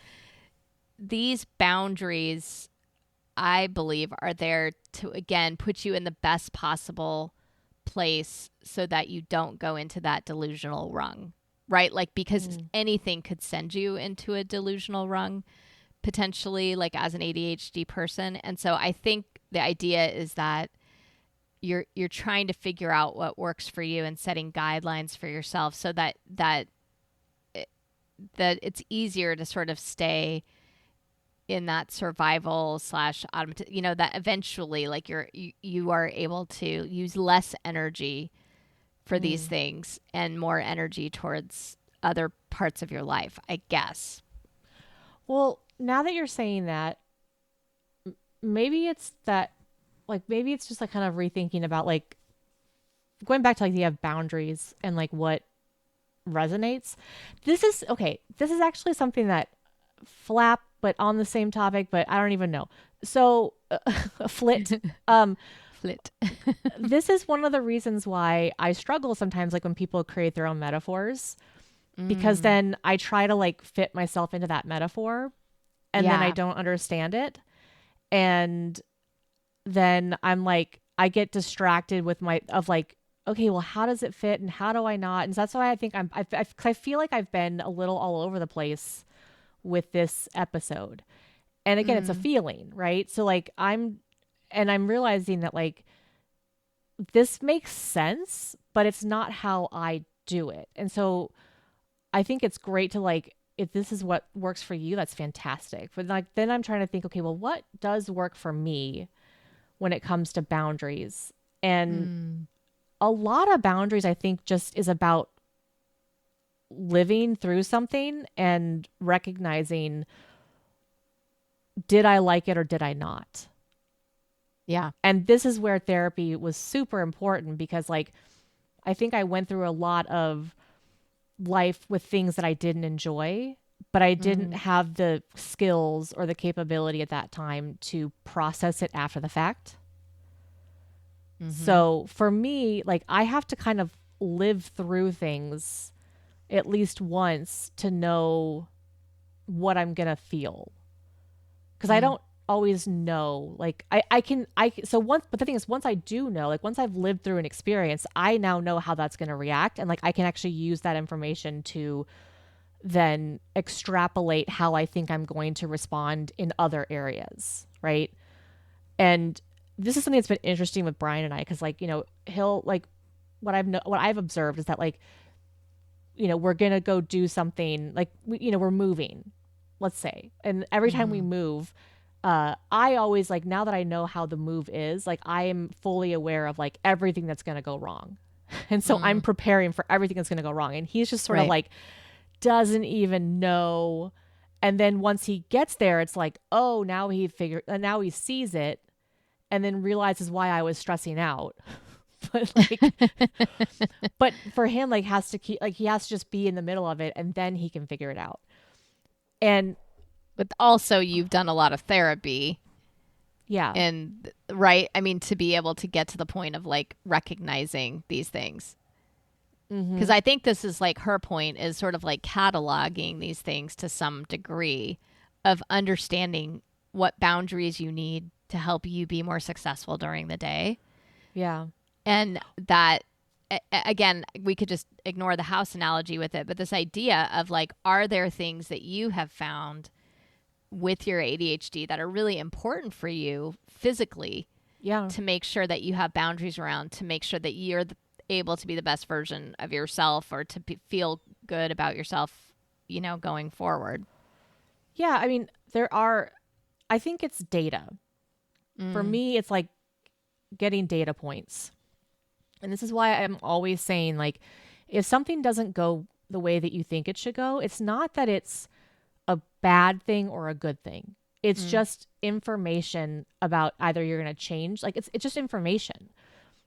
these boundaries, I believe, are there to, again, put you in the best possible place so that you don't go into that delusional rung, right? Like, because anything could send you into a delusional rung, potentially, like as an ADHD person. And so I think the idea is that you're trying to figure out what works for you and setting guidelines for yourself so that it's easier to sort of stay in that survival / that eventually like you are able to use less energy for these things and more energy towards other parts of your life, I guess.
Well, now that you're saying that, maybe it's just like kind of rethinking about like going back to like the boundaries and like what resonates. This is actually something that flap, but on the same topic, but I don't even know. So flit.
Flit.
This is one of the reasons why I struggle sometimes, like when people create their own metaphors, because then I try to like fit myself into that metaphor and then I don't understand it. And then I'm like, I get distracted with okay, well, how does it fit and how do I not? And so that's why I think I feel like I've been a little all over the place with this episode. And again, it's a feeling, right? So like I'm realizing that like this makes sense, but it's not how I do it. And so I think it's great to like if this is what works for you, that's fantastic. But like, then I'm trying to think, okay, well, what does work for me when it comes to boundaries? And a lot of boundaries, I think, just is about living through something and recognizing, did I like it or did I not?
Yeah.
And this is where therapy was super important, because like, I think I went through a lot of life with things that I didn't enjoy, but I didn't have the skills or the capability at that time to process it after the fact. So for me, like, I have to kind of live through things at least once to know what I'm going to feel. Because I don't always know. Like, so once, but the thing is, once I do know, like, once I've lived through an experience, I now know how that's going to react. And like, I can actually use that information to then extrapolate how I think I'm going to respond in other areas. Right. And this is something that's been interesting with Brian and I, because like, you know, he'll like, what I've observed is that like, you know, we're going to go do something like, we're moving, let's say. And every time we move, I always like, now that I know how the move is, like, I am fully aware of like everything that's going to go wrong. And so I'm preparing for everything that's going to go wrong. And he's just sort of like, doesn't even know. And then once he gets there, it's like, oh, now he sees it and then realizes why I was stressing out. But like, but for him, like, he has to just be in the middle of it, and then he can figure it out.
But also, you've done a lot of therapy.
Yeah.
And right. I mean, to be able to get to the point of like recognizing these things. Because I think this is like her point, is sort of like cataloging these things to some degree of understanding what boundaries you need to help you be more successful during the day.
Yeah.
And that, again, we could just ignore the house analogy with it. But this idea of like, are there things that you have found with your ADHD that are really important for you physically?
Yeah.
To make sure that you have boundaries around, to make sure that you're able to be the best version of yourself, or to feel good about yourself, you know, going forward.
Yeah. I mean, I think it's data. For me, it's like getting data points. And this is why I'm always saying, like, if something doesn't go the way that you think it should go, it's not that it's a bad thing or a good thing. It's just information about either you're going to change. Like, it's just information.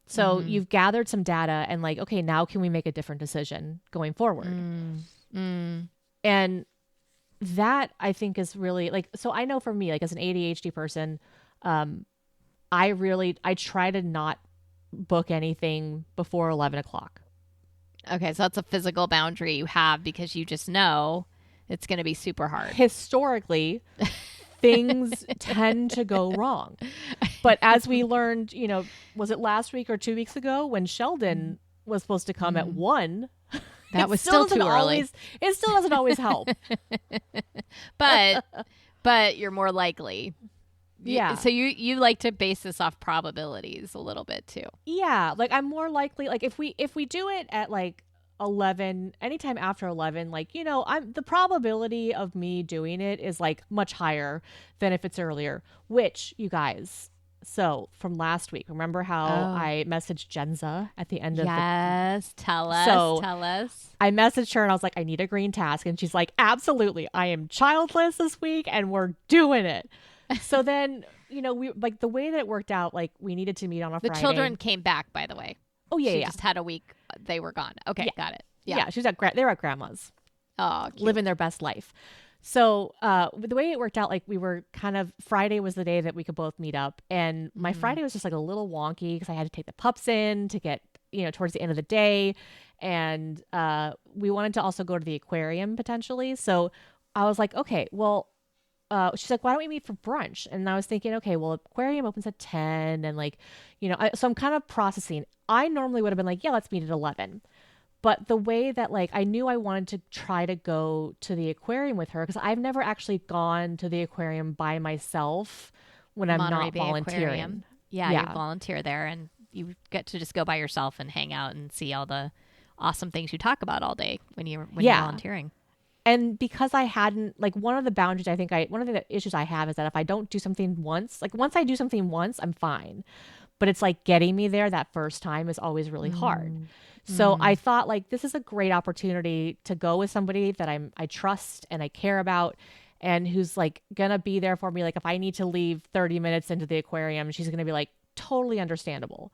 So you've gathered some data and like, okay, now can we make a different decision going forward? And that, I think, is really like, so I know for me, like, as an ADHD person, I try to not book anything before 11 o'clock.
Okay. So that's a physical boundary you have, because you just know it's going to be super hard.
Historically, things tend to go wrong. But as we learned, you know, was it last week or 2 weeks ago when Sheldon was supposed to come at 1?
That was still too early.
It still doesn't always help.
But you're more likely.
Yeah.
So you like to base this off probabilities a little bit too.
Yeah. Like, I'm more likely, like, if we do it at like 11, anytime after 11, like, you know, the probability of me doing it is like much higher than if it's earlier, which, you guys, so from last week, remember how I messaged Jenza at the end of
tell us.
I messaged her and I was like, I need a green task. And she's like, absolutely. I am childless this week and we're doing it. So then, you know, we like the way that it worked out, like, we needed to meet on a Friday.
The children came back, by the way.
Oh, yeah,
she just had a week. They were gone. Okay, got it.
Yeah, she's they were at grandma's.
Oh, cute.
Living their best life. So the way it worked out, like, we were kind of, Friday was the day that we could both meet up. And my Friday was just like a little wonky because I had to take the pups in to get, you know, towards the end of the day. And we wanted to also go to the aquarium potentially. So I was like, okay, well, she's like, why don't we meet for brunch? And I was thinking, okay, well, aquarium opens at 10 and like, you know, so I'm kind of processing. I normally would have been like, yeah, let's meet at 11. But the way that, like, I knew I wanted to try to go to the aquarium with her, because I've never actually gone to the aquarium by myself when I'm not volunteering.
Aquarium. Yeah, you volunteer there and you get to just go by yourself and hang out and see all the awesome things you talk about all day when you're volunteering.
And because I hadn't, like, one of the boundaries, one of the issues I have is that if I don't do something once, like once I do something once, I'm fine. But it's like getting me there that first time is always really hard. So I thought like this is a great opportunity to go with somebody that I trust and I care about and who's like gonna be there for me. Like if I need to leave 30 minutes into the aquarium, she's gonna be like totally understandable.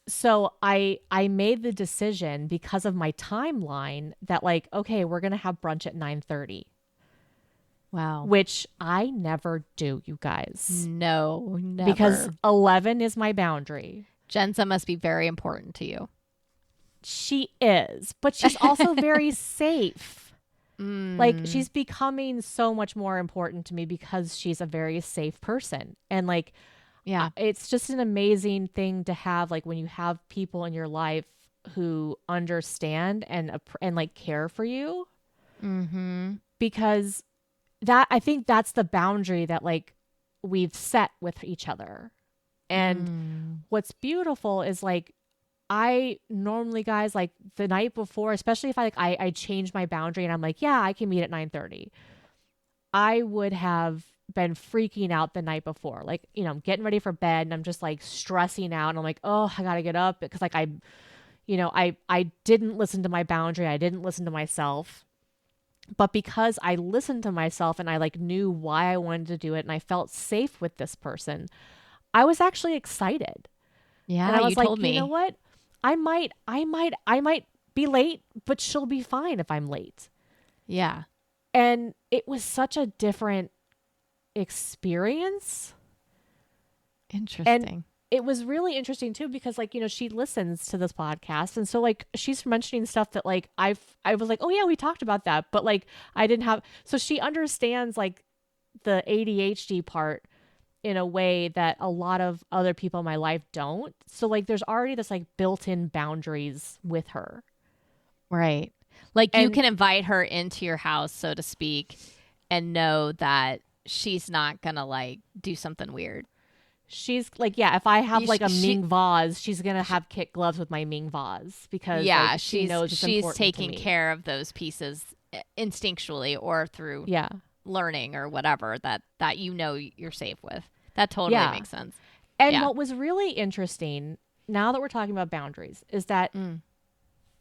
So I made the decision because of my timeline that like, okay, we're gonna have brunch at 9:30.
Wow.
Which I never do, you guys.
No, never.
Because 11 is my boundary.
Jenza must be very important to you.
She is, but she's also very safe. Like she's becoming so much more important to me because she's a very safe person. And like,
yeah,
it's just an amazing thing to have, like when you have people in your life who understand and like care for you. Because I think that's the boundary that like we've set with each other. And what's beautiful is like, I normally, guys, like the night before, especially if I change my boundary and I'm like, yeah, I can meet at 9:30. I would have been freaking out the night before. Like, you know, I'm getting ready for bed and I'm just like stressing out and I'm like, oh, I got to get up because like I didn't listen to my boundary. I didn't listen to myself. But because I listened to myself and I like knew why I wanted to do it and I felt safe with this person, I was actually excited.
Yeah,
and I was
you told
like,
me.
You know what? I might be late, but she'll be fine if I'm late.
Yeah.
And it was such a different experience.
Interesting.
And it was really interesting too, because like, you know, she listens to this podcast. And so like, she's mentioning stuff that like, I was like, oh yeah, we talked about that. But like, so she understands like the ADHD part in a way that a lot of other people in my life don't. So like, there's already this like built-in boundaries with her.
Right. Like you can invite her into your house, so to speak, and know that she's not going to like do something weird.
She's like, yeah, if I have like a Ming vase, she's going to have kid gloves with my Ming vase because like, she knows it's
she's
important
taking
to me.
care of those pieces instinctually or through learning or whatever that you know you're safe with. That totally makes sense.
And what was really interesting, now that we're talking about boundaries, is that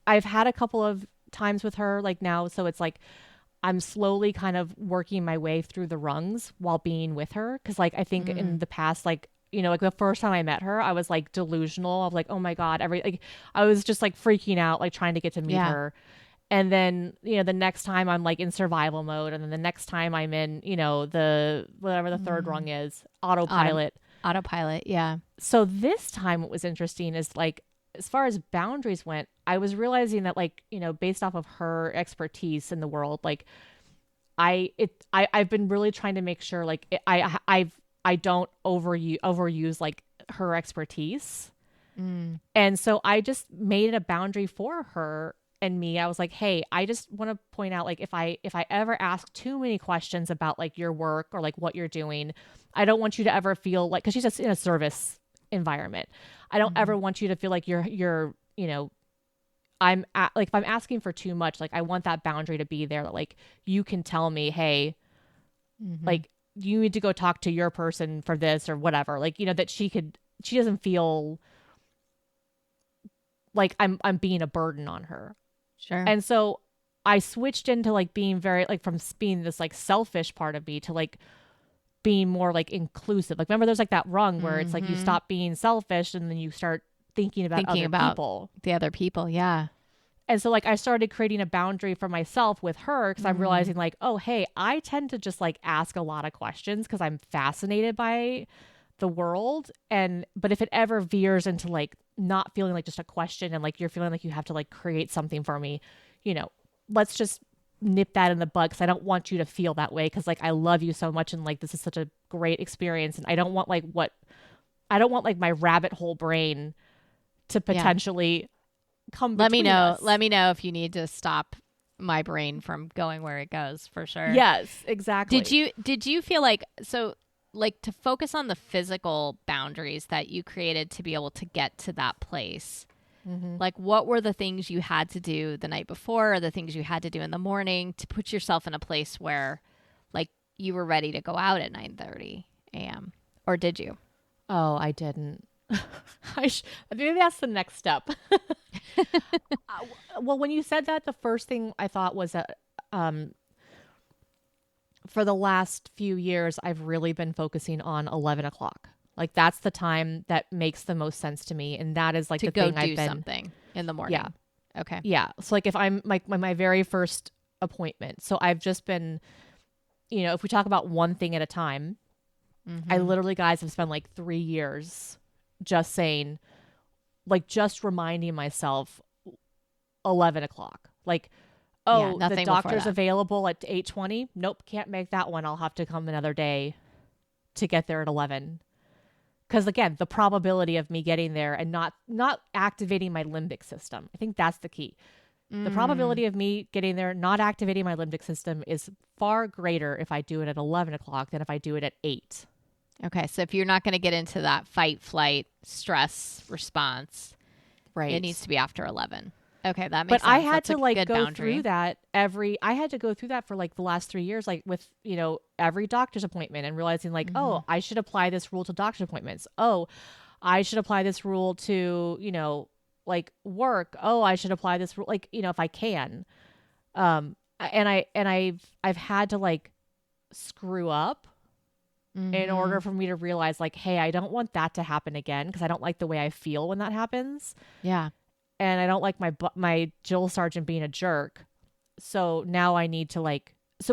I've had a couple of times with her like now, so it's like I'm slowly kind of working my way through the rungs while being with her. Cause like I think in the past, like, you know, like the first time I met her, I was like delusional. I was like, oh my God, I was just like freaking out, like trying to get to meet her. And then, you know, the next time I'm like in survival mode. And then the next time I'm in, you know, whatever the third rung is, autopilot.
Autopilot. Yeah.
So this time what was interesting is like, as far as boundaries went, I was realizing that like, you know, based off of her expertise in the world, like I've been really trying to make sure like I don't overuse like her expertise. And so I just made it a boundary for her and me. I was like, hey, I just want to point out, like, if I ever ask too many questions about like your work or like what you're doing, I don't want you to ever feel like, cause she's just in a service environment. I don't ever want you to feel like you're, you know, like if I'm asking for too much, like I want that boundary to be there that like you can tell me, hey, like you need to go talk to your person for this or whatever. Like, you know, that she doesn't feel like I'm being a burden on her.
Sure.
And so I switched into like being very like from being this like selfish part of me to like being more like inclusive. Like remember there's like that rung where it's like you stop being selfish and then you start thinking about people.
The other people. Yeah.
And so like I started creating a boundary for myself with her because I'm realizing like, oh, hey, I tend to just like ask a lot of questions because I'm fascinated by the world. But if it ever veers into like not feeling like just a question and like you're feeling like you have to like create something for me, you know, let's just nip that in the bud because I don't want you to feel that way because like I love you so much and like this is such a great experience and I don't want like my rabbit hole brain to potentially come between us.
Let me know if you need to stop my brain from going where it goes for sure.
Yes, exactly.
Did you feel like like to focus on the physical boundaries that you created to be able to get to that place? Like, what were the things you had to do the night before or the things you had to do in the morning to put yourself in a place where, like, you were ready to go out at 9:30 a.m.? Or did you?
Oh, I didn't. Maybe that's the next step. Well, when you said that, the first thing I thought was that for the last few years, I've really been focusing on 11 o'clock. Like, that's the time that makes the most sense to me. And that is like
to
the
go
thing
do
I've been.
Something in the morning.
Yeah.
Okay.
Yeah. So like if I'm like my very first appointment. So I've just been, if we talk about one thing at a time, I literally, guys, have spent like 3 years just saying, like, just reminding myself 11 o'clock. Like, oh, the doctor's available at 8:20. Nope, can't make that one. I'll have to come another day to get there at 11. Because again, the probability of me getting there and not activating my limbic system, I think that's the key. The probability of me getting there, not activating my limbic system, is far greater if I do it at 11 o'clock than if I do it at 8.
Okay, so if you're not going to get into that fight, flight, stress response,
right,
it needs to be after 11. Okay, that makes sense.
But I had
That's
to like go
boundary.
through that I had to go through that for like the last 3 years, like with, every doctor's appointment, and realizing like, oh, I should apply this rule to doctor's appointments. Oh, I should apply this rule to, like work. Oh, I should apply this rule, like, if I can. And I've had to like screw up in order for me to realize like, hey, I don't want that to happen again, because I don't like the way I feel when that happens.
Yeah.
And I don't like my drill sergeant being a jerk. So now I need to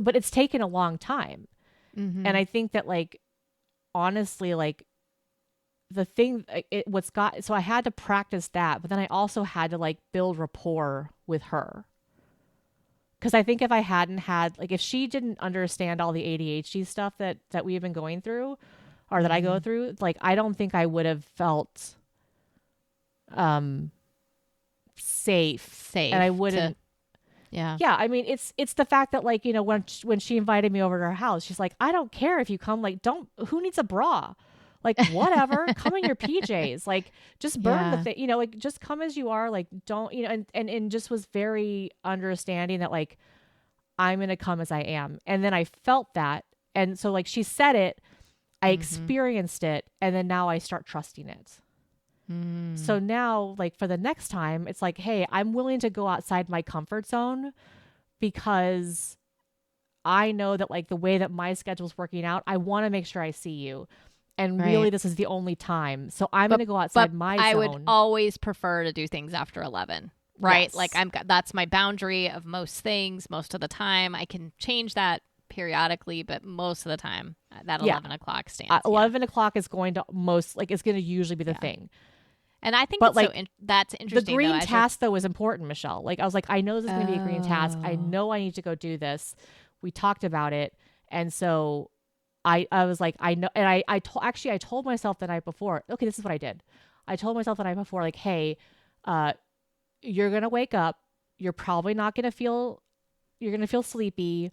but it's taken a long time. And I think that like, honestly, like the thing, so I had to practice that, but then I also had to like build rapport with her. Because I think if I hadn't had, like, if she didn't understand all the ADHD stuff that we've been going through, or that I go through, like, I don't think I would have felt safe. And I wouldn't.
Yeah.
I mean, it's the fact that, like, when she invited me over to her house, she's like, I don't care if you come, like, who needs a bra? Like, whatever, come in your PJs, like, just burn the thing, like, just come as you are, like, don't, and just was very understanding that, like, I'm going to come as I am. And then I felt that. And so, like, she said it, I experienced it, and then now I start trusting it. So now, like, for the next time, it's like, hey, I'm willing to go outside my comfort zone, because I know that, like, the way that my schedule's working out, I want to make sure I see you. And really, this is the only time. So I'm going to go outside my zone.
I would always prefer to do things after 11, right?
Yes.
Like, that's my boundary of most things, most of the time. I can change that periodically, but most of the time, that 11 o'clock stands.
11 o'clock is going to it's going to usually be the thing.
And I think that's interesting.
The green task, though, is important, Michelle. Like, I was like, I know this is going to be a green task. I know I need to go do this. We talked about it. And so I was like, I know. And I told myself the night before, okay, this is what I did. I told myself the night before, like, hey, you're going to wake up. You're probably not going to feel, you're going to feel sleepy.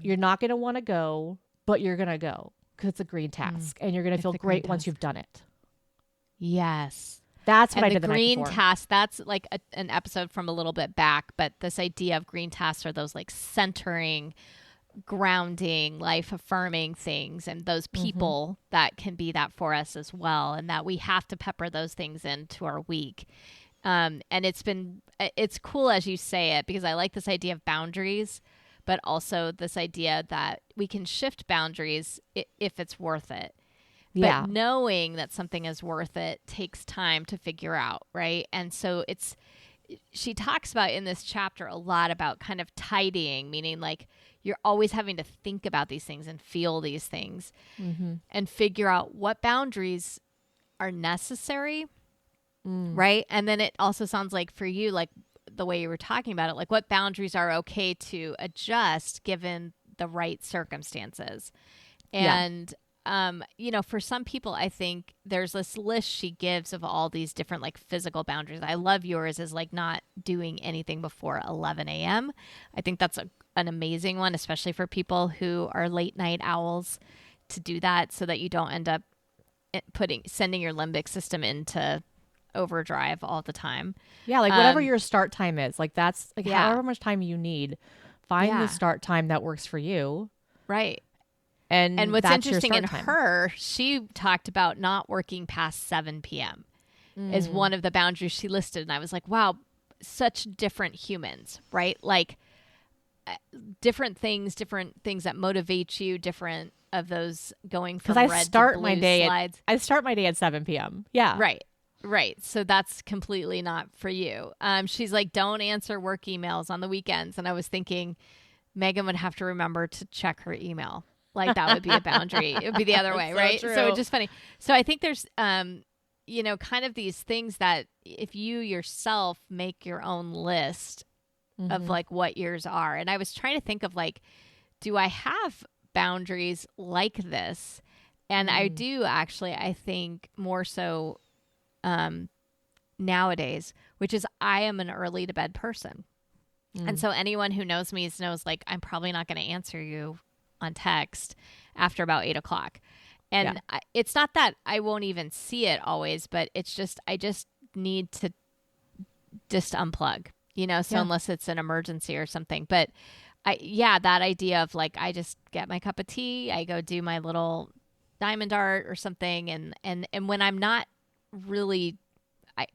You're not going to want to go, but you're going to go, because it's a green task, and you're going to feel great once you've done it.
Yes.
That's what I did the night before.
And the green task, that's like an episode from a little bit back, but this idea of green tasks are those like centering, grounding, life affirming things, and those people that can be that for us as well, and that we have to pepper those things into our week. And it's cool as you say it, because I like this idea of boundaries, but also this idea that we can shift boundaries if it's worth it. But knowing that something is worth it takes time to figure out, right? And so she talks about in this chapter a lot about kind of tidying, meaning like you're always having to think about these things and feel these things and figure out what boundaries are necessary, right? And then it also sounds like for you, like the way you were talking about it, like what boundaries are okay to adjust given the right circumstances. And for some people, I think there's this list she gives of all these different like physical boundaries. I love yours is like not doing anything before 11 a.m. I think that's an amazing one, especially for people who are late night owls, to do that so that you don't end up sending your limbic system into overdrive all the time.
Yeah, like whatever your start time is, like that's like
Yeah.
however much time you need, find the start time that works for you.
Right.
And
what's
that's your
interesting in
start time.
her, she talked about not working past 7 p.m. is one of the boundaries she listed. And I was like, wow, such different humans, right? Like different things that motivate you, different of those going from red to blue slides.
I start my day at 7 p.m. Yeah.
Right. So that's completely not for you. She's like, don't answer work emails on the weekends. And I was thinking Megan would have to remember to check her email. Like that would be a boundary. It would be the other way, right?
True.
So it's just funny. So I think there's, kind of these things that if you yourself make your own list of like what yours are. And I was trying to think of like, do I have boundaries like this? And I do actually, I think more so nowadays, which is I am an early to bed person. And so anyone who knows me knows like I'm probably not going to answer you on text after about 8 o'clock. And it's not that I won't even see it always, but it's just, I just need to just unplug, so unless it's an emergency or something. But that idea of like, I just get my cup of tea, I go do my little diamond art or something. And when I'm not really,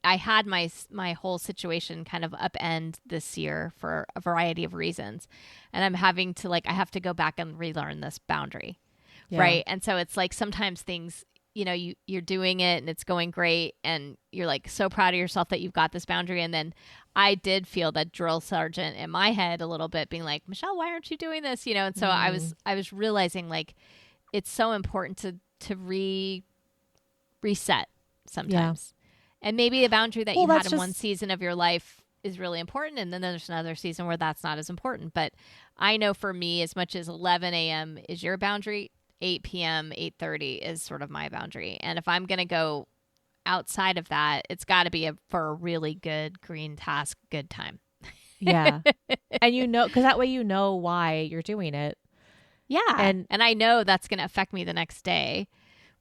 I had my whole situation kind of upend this year for a variety of reasons. And I'm having to I have to go back and relearn this boundary. Yeah. Right. And so it's like sometimes things, you're doing it and it's going great and you're like so proud of yourself that you've got this boundary. And then I did feel that drill sergeant in my head a little bit being like, Michelle, why aren't you doing this? And so I was realizing like it's so important to reset sometimes. Yeah. And maybe a boundary that you had in one season of your life is really important. And then there's another season where that's not as important. But I know for me, as much as 11 a.m. is your boundary, 8 p.m., 8:30 is sort of my boundary. And if I'm going to go outside of that, it's got to be for a really good green task, good time.
Yeah. And because that way why you're doing it.
Yeah. And I know that's going to affect me the next day.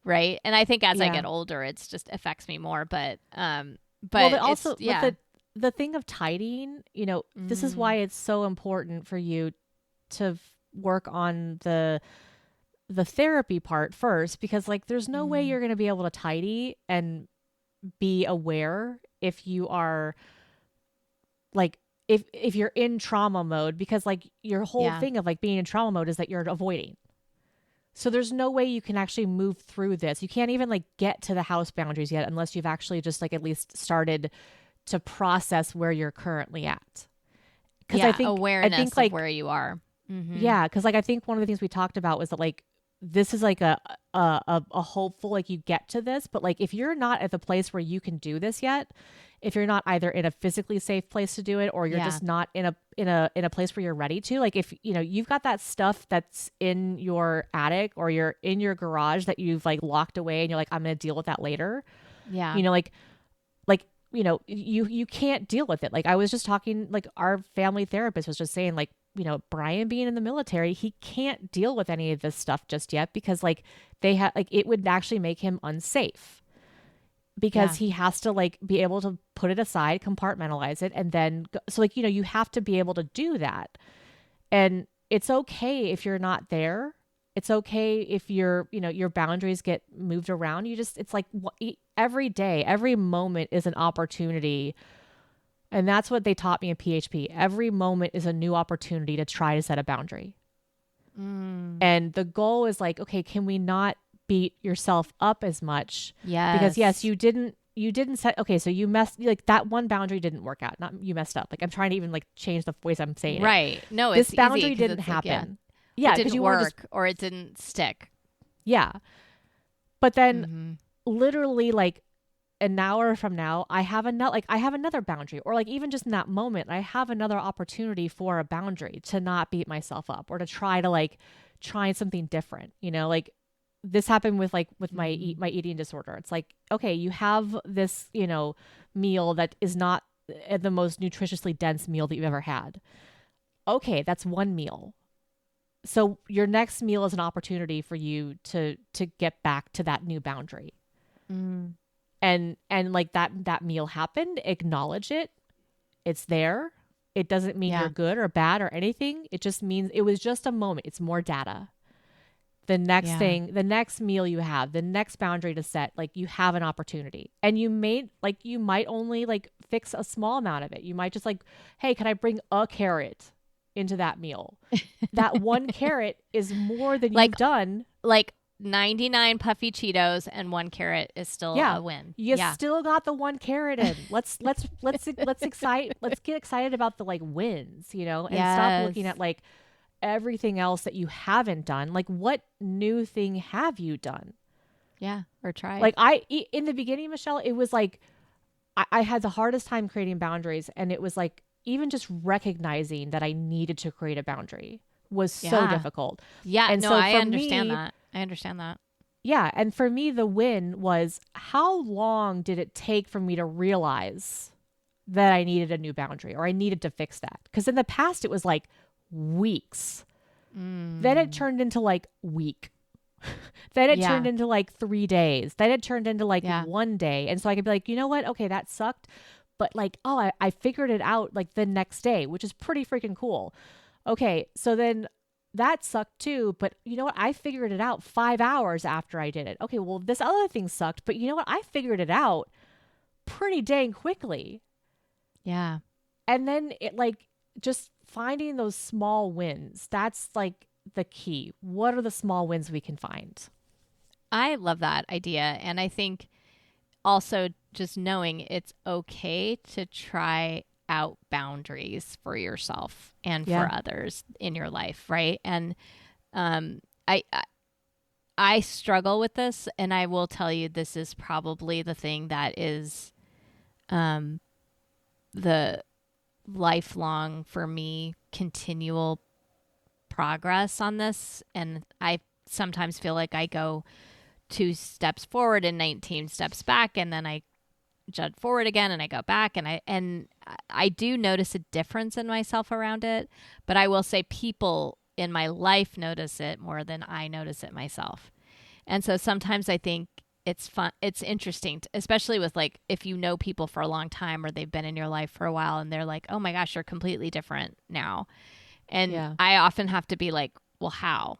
Right. And I think as I get older, it's just affects me more. But
also with the thing of tidying, this is why it's so important for you to work on the therapy part first, because like there's no way you're going to be able to tidy and be aware if you are like if you're in trauma mode, because like your whole thing of like being in trauma mode is that you're avoiding. So there's no way you can actually move through this. You can't even like get to the house boundaries yet unless you've actually just like at least started to process where you're currently at. Because I think
awareness of where you are. Mm-hmm.
Yeah, because like I think one of the things we talked about was that like this is like a hopeful like you get to this, but like if you're not at the place where you can do this yet, if you're not either in a physically safe place to do it or you're just not in a place where you're ready to, like if you've got that stuff that's in your attic or you're in your garage that you've like locked away and you're like I'm going to deal with that later. Yeah. You can't deal with it. Like I was just talking, like our family therapist was just saying like, Brian being in the military, he can't deal with any of this stuff just yet because like they have like it would actually make him unsafe because he has to like be able to put it aside, compartmentalize it, and then so like you have to be able to do that. And it's okay if you're not there. It's okay if your boundaries get moved around. It's like every day, every moment is an opportunity. And that's what they taught me in PHP. Every moment is a new opportunity to try to set a boundary. And the goal is like, okay, can we not beat yourself up as much? Yeah. Because yes, you didn't set, okay, so you messed, like that one boundary didn't work out. Not you messed up. Like I'm trying to even like change the ways I'm saying it.
Right. No,
this boundary didn't happen.
Yeah. It didn't work or it didn't stick.
Yeah. But then literally like an hour from now, I have another boundary, or like even just in that moment, I have another opportunity for a boundary to not beat myself up or to try something different. Like this happened with my eating disorder. It's like, okay, you have this, meal that is not the most nutritiously dense meal that you've ever had. Okay, that's one meal. So your next meal is an opportunity for you to get back to that new boundary. And like that meal happened, acknowledge it. It's there. It doesn't mean you're good or bad or anything. It just means it was just a moment. It's more data. The next thing, the next meal you have, the next boundary to set, like you have an opportunity. And you might only like fix a small amount of it. You might just like, hey, can I bring a carrot into that meal? That one carrot is more than you've done.
Like 99 puffy Cheetos and 1 carrot is still a win.
You still got the 1 carrot in. Let's get excited about the like wins, you know, and stop looking at like everything else that you haven't done. Like, what new thing have you done?
Yeah, or tried.
Like in the beginning, Michelle, it was like I had the hardest time creating boundaries, and it was like even just recognizing that I needed to create a boundary was so difficult.
Yeah,
and
no,
so
I understand that. I understand that.
Yeah, and for me, the win was how long did it take for me to realize that I needed a new boundary or I needed to fix that? Because in the past, it was like weeks. Then it turned into like week. Then it turned into like 3 days. Then it turned into like 1 day. And so I could be like, you know what? Okay, that sucked. But like, oh, I figured it out like the next day, which is pretty freaking cool. Okay, so then that sucked too. But you know what? I figured it out 5 hours after I did it. Okay, well, this other thing sucked. But you know what? I figured it out pretty dang quickly.
Yeah.
And then it like just finding those small wins. That's like the key. What are the small wins we can find?
I love that idea. And I think also just knowing it's okay to try out boundaries for yourself and for others in your life, right? And I struggle with this, and I will tell you this is probably the thing that is the lifelong for me continual progress on this. And I sometimes feel like I go 2 steps forward and 19 steps back, and then I jump forward again and I go back, and I do notice a difference in myself around it, but I will say people in my life notice it more than I notice it myself. And so sometimes I think it's fun. It's interesting, especially with like, if you know people for a long time or they've been in your life for a while and they're like, oh my gosh, you're completely different now. And I often have to be like, well, how?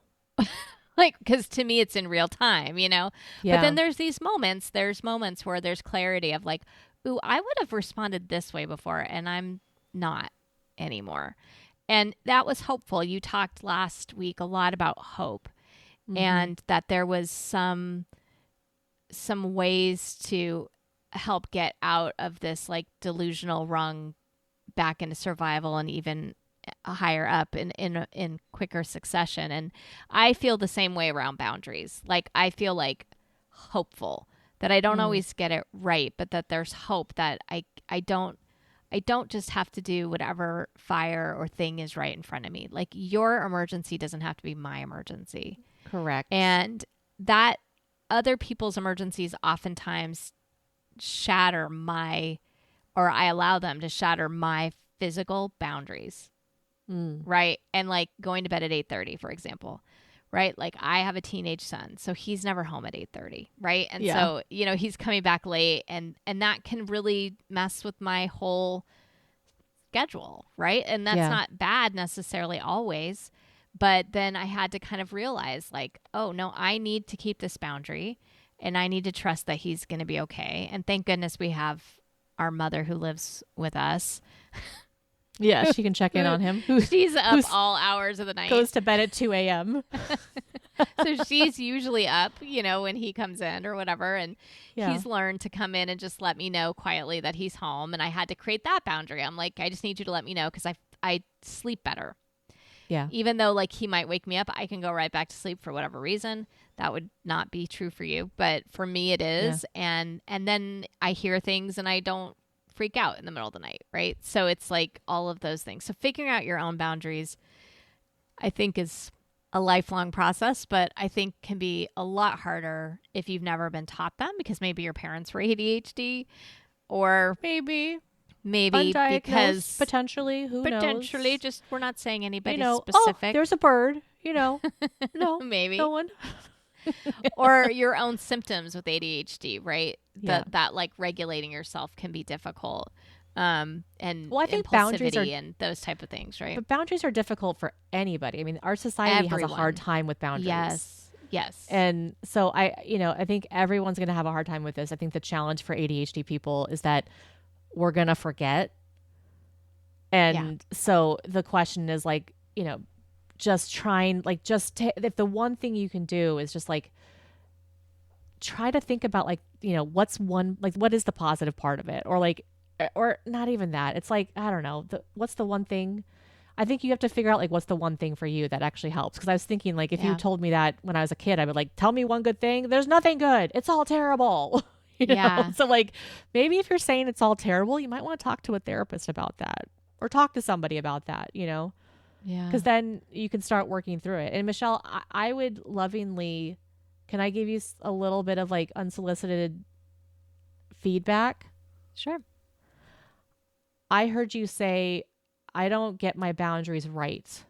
Like, because to me, it's in real time, you know? Yeah. But then there's moments where there's clarity of like, ooh, I would have responded this way before and I'm not anymore. And that was hopeful. You talked last week a lot about hope and that there was some ways to help get out of this like delusional rung back into survival and even higher up in quicker succession. And I feel the same way around boundaries. Like I feel like hopeful that I don't always get it right, but that there's hope that I don't just have to do whatever fire or thing is right in front of me. Like your emergency doesn't have to be my emergency.
Correct.
And that other people's emergencies oftentimes shatter or I allow them to shatter my physical boundaries. Right. And like going to bed at 8:30, for example, right? Like I have a teenage son, so he's never home at 8:30. Right. And so, you know, he's coming back late and that can really mess with my whole schedule. Right. And that's not bad necessarily always. But then I had to kind of realize like, oh no, I need to keep this boundary and I need to trust that he's going to be okay. And thank goodness we have our mother who lives with us.
Yeah, she can check in on him.
She's up all hours of the night.
Goes to bed at 2 a.m.
So she's usually up, you know, when he comes in or whatever. And he's learned to come in and just let me know quietly that he's home. And I had to create that boundary. I'm like, I just need you to let me know because I sleep better.
Yeah.
Even though like he might wake me up, I can go right back to sleep for whatever reason. That would not be true for you. But for me, it is. Yeah. And then I hear things and I don't freak out in the middle of the night, right? So it's like all of those things. So figuring out your own boundaries, I think is a lifelong process, but I think can be a lot harder if you've never been taught them because maybe your parents were ADHD or
maybe
because
potentially, who knows?
Just we're not saying anybody specific.
Oh, there's a bird, you know. No,
maybe
no one.
Or your own symptoms with ADHD, right? that like regulating yourself can be difficult. And
well, I think boundaries
and those type of things, right?
But boundaries are difficult for anybody. I mean, our society has a hard time with boundaries.
Yes.
And so I think everyone's going to have a hard time with this. I think the challenge for ADHD people is that we're going to forget. And so the question is like, just trying, like, if the one thing you can do is just like, try to think about like, what's one, like, what is the positive part of it? Or like, or not even that. It's like, I don't know, what's the one thing? I think you have to figure out like what's the one thing for you that actually helps. Because I was thinking like if you told me that when I was a kid, I would like, tell me one good thing. There's nothing good. It's all terrible. know? So like maybe if you're saying it's all terrible, you might want to talk to a therapist about that or talk to somebody about that, Yeah. Because then you can start working through it. And Michelle, I would lovingly, can I give you a little bit of like unsolicited feedback?
Sure.
I heard you say, I don't get my boundaries right.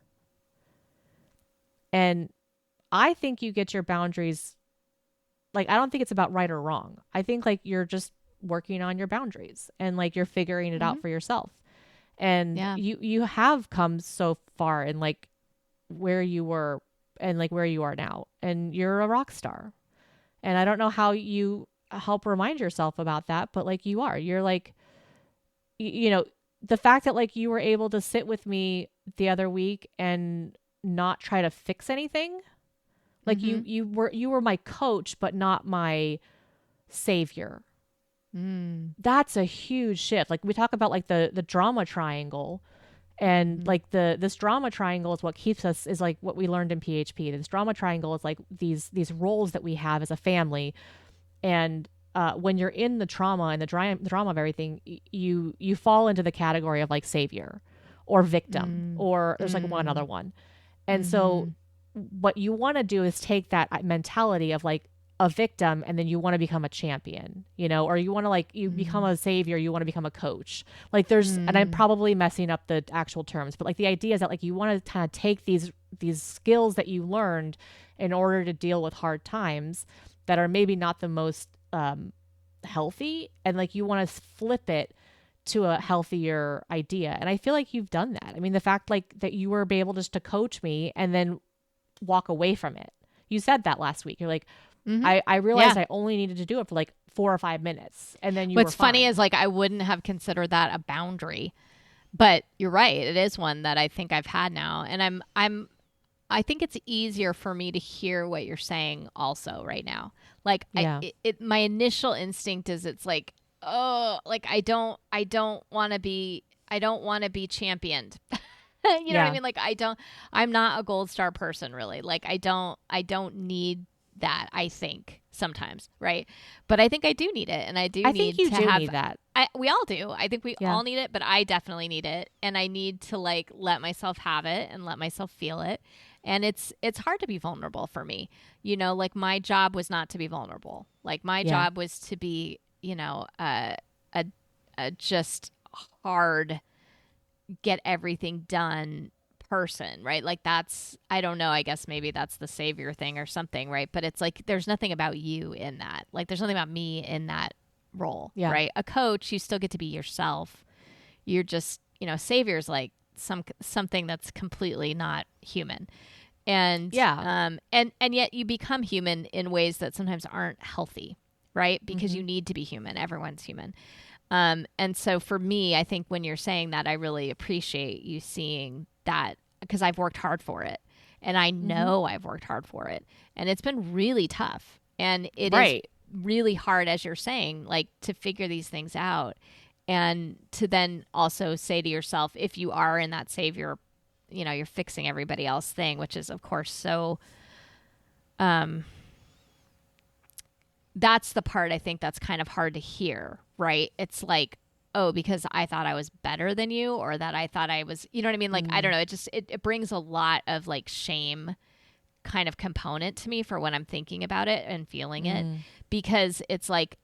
And I think you get your boundaries, like, I don't think it's about right or wrong. I think like you're just working on your boundaries and like you're figuring it out for yourself. And you have come so far in like where you were and like where you are now. And you're a rock star. And I don't know how you help remind yourself about that, but like you're like, the fact that like you were able to sit with me the other week and not try to fix anything, like you were my coach, but not my savior. That's a huge shift. Like we talk about like the drama triangle, and like this drama triangle is what keeps us, is like what we learned in PHP. This drama triangle is like these roles that we have as a family, and when you're in the trauma and the drama of everything, you fall into the category of like savior or victim, or there's like one other one. And so what you want to do is take that mentality of like a victim, and then you want to become a champion, or you want to like, you become a savior, you want to become a coach. Like there's, and I'm probably messing up the actual terms, but like the idea is that like you want to kind of take these skills that you learned in order to deal with hard times that are maybe not the most healthy, and like you want to flip it to a healthier idea. And I feel like you've done that. I mean, the fact like that you were able just to coach me and then walk away from it. You said that last week. You're like, I realized I only needed to do it for like 4 or 5 minutes, and then
What's funny is like I wouldn't have considered that a boundary, but you're right. It is one that I think I've had now, and I think it's easier for me to hear what you're saying also right now. Like my initial instinct is it's like, oh, like I don't want to be championed. You know what I mean? Like I'm not a gold star person really. Like I don't need that, I think sometimes. Right. But I think I do need it. And I think you do need that. We all do. I think we all need it, but I definitely need it. And I need to like let myself have it and let myself feel it. And it's hard to be vulnerable for me. Like my job was not to be vulnerable. Like my job was to be, a just hard, get everything done person, right? Like that's, I don't know, I guess maybe that's the savior thing or something, right? But it's like there's nothing about you in that. Like there's nothing about me in that role, right? A coach, you still get to be yourself. You're just, savior's like something that's completely not human. And and yet you become human in ways that sometimes aren't healthy, right? Because you need to be human. Everyone's human. And so for me, I think when you're saying that, I really appreciate you seeing that, because I've worked hard for it, and I know I've worked hard for it, and it's been really tough, and it is really hard, as you're saying, like to figure these things out, and to then also say to yourself, if you are in that savior, you're fixing everybody else thing, which is of course so, that's the part I think that's kind of hard to hear, right? It's like, oh, because I thought I was better than you, or that I thought I was, you know what I mean? Like, I don't know. It just, it brings a lot of like shame kind of component to me for when I'm thinking about it and feeling it, because it's like,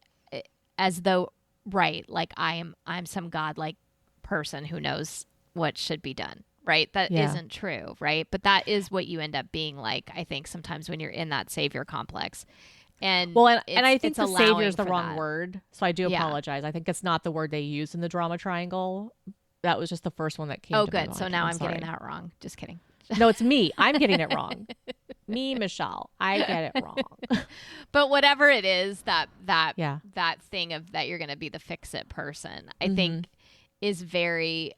as though, right, like I'm some godlike person who knows what should be done, right? That isn't true, right? But that is what you end up being like, I think sometimes when you're in that savior complex. And
well, and I think the savior is the
for
wrong
that.
word. So I do
Yeah.
apologize. I think it's not the word they use in the drama triangle. That was just the first one that came
Oh,
to my
good. So
mind.
now
I'm
I'm
sorry.
getting that wrong. Just kidding.
No, it's me. I'm getting it wrong. Me, Michelle. I get it wrong.
But whatever it is,
Yeah.
that thing of that you're going to be the fix it person, I
Mm-hmm.
think is very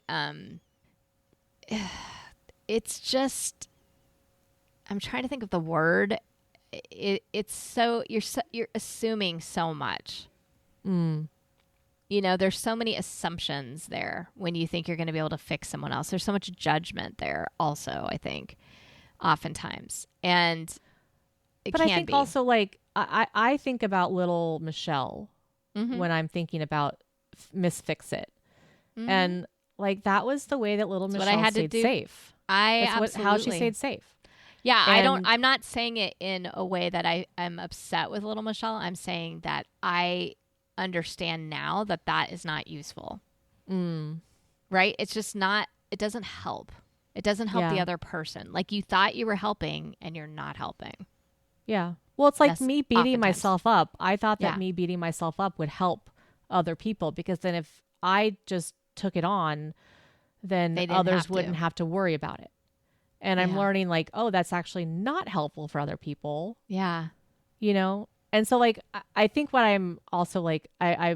it's just, I'm trying to think of the word. It's so you're assuming so much.
Mm.
You know, there's so many assumptions there when you think you're going to be able to fix someone else. There's so much judgment there also, I think, oftentimes. And
But I think also, like, I think about little Michelle when I'm thinking about Miss Fix It. And like, that was the way that little
That's what I
Michelle
had to
stayed
do.
safe. That's how she stayed safe.
Yeah,
And
I'm not saying it in a way that I'm upset with little Michelle. I'm saying that I understand now that that is not useful. Right? It's just not, it doesn't help. It doesn't help the other person. Like, you thought you were helping and you're not helping.
Yeah. Well, it's like
That's
me beating
oftentimes.
myself up. I thought that me beating myself up would help other people, because then if I just took it on, then others wouldn't have to worry about it. And I'm learning, like, oh, that's actually not helpful for other people.
Yeah.
You know? And so, like, I think what I'm also like, I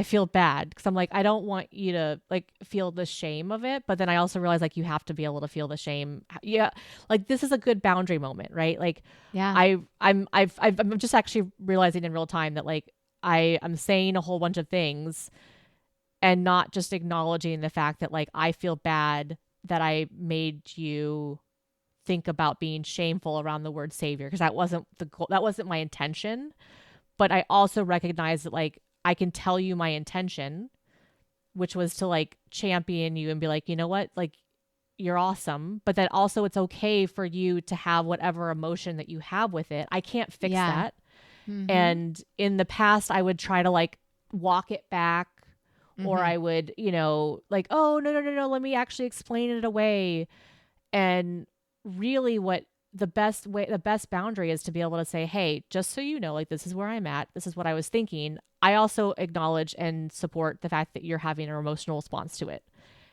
feel bad because I'm like, I don't want you to like feel the shame of it. But then I also realize, like, you have to be able to feel the shame. Yeah. Like, this is a good boundary moment, right? Like,
Yeah.
I'm just actually realizing in real time that, like, I'm saying a whole bunch of things and not just acknowledging the fact that, like, I feel bad that I made you think about being shameful around the word savior, because that wasn't the goal. That wasn't my intention. But I also recognize that, like, I can tell you my intention, which was to, like, champion you and be like, you know what, like, you're awesome. But that also, it's okay for you to have whatever emotion that you have with it. I can't fix that. And in the past, I would try to, like, walk it back, or I would, you know, like, oh, no, let me actually explain it away. And really, what the best boundary is to be able to say, hey, just so you know, like, this is where I'm at. This is what I was thinking. I also acknowledge and support the fact that you're having an emotional response to it.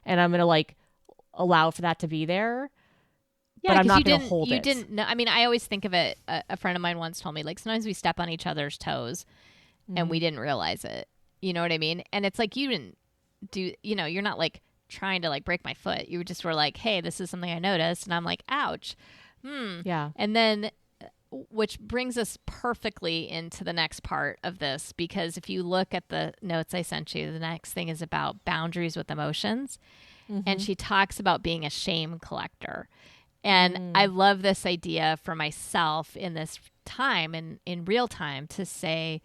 And I'm going to, like, allow for that to be there.
Yeah,
but I'm not going to hold it.
You didn't know. I mean, I always think of it. A friend of mine once told me, like, sometimes we step on each other's toes and we didn't realize it. You know what I mean? And it's like, you didn't do, you know, you're not like trying to, like, break my foot. You just were like, hey, this is something I noticed. And I'm like, ouch.
Yeah.
And then, which brings us perfectly into the next part of this, because if you look at the notes I sent you, the next thing is about boundaries with emotions. And she talks about being a shame collector. And I love this idea for myself in this time and in real time to say,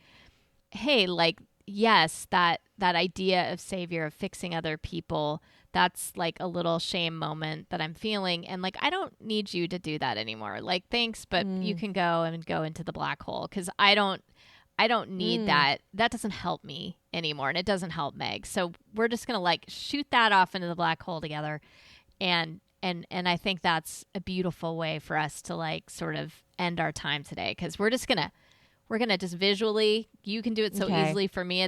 hey, like, yes, that idea of savior, of fixing other people, that's like a little shame moment that I'm feeling. And, like, I don't need you to do that anymore. Like, thanks, but you can go into the black hole, because I don't need that. That doesn't help me anymore, and it doesn't help Meg. So we're just going to, like, shoot that off into the black hole together. And I think that's a beautiful way for us to, like, sort of end our time today, because we're going to just visually, you can do it so easily. For me,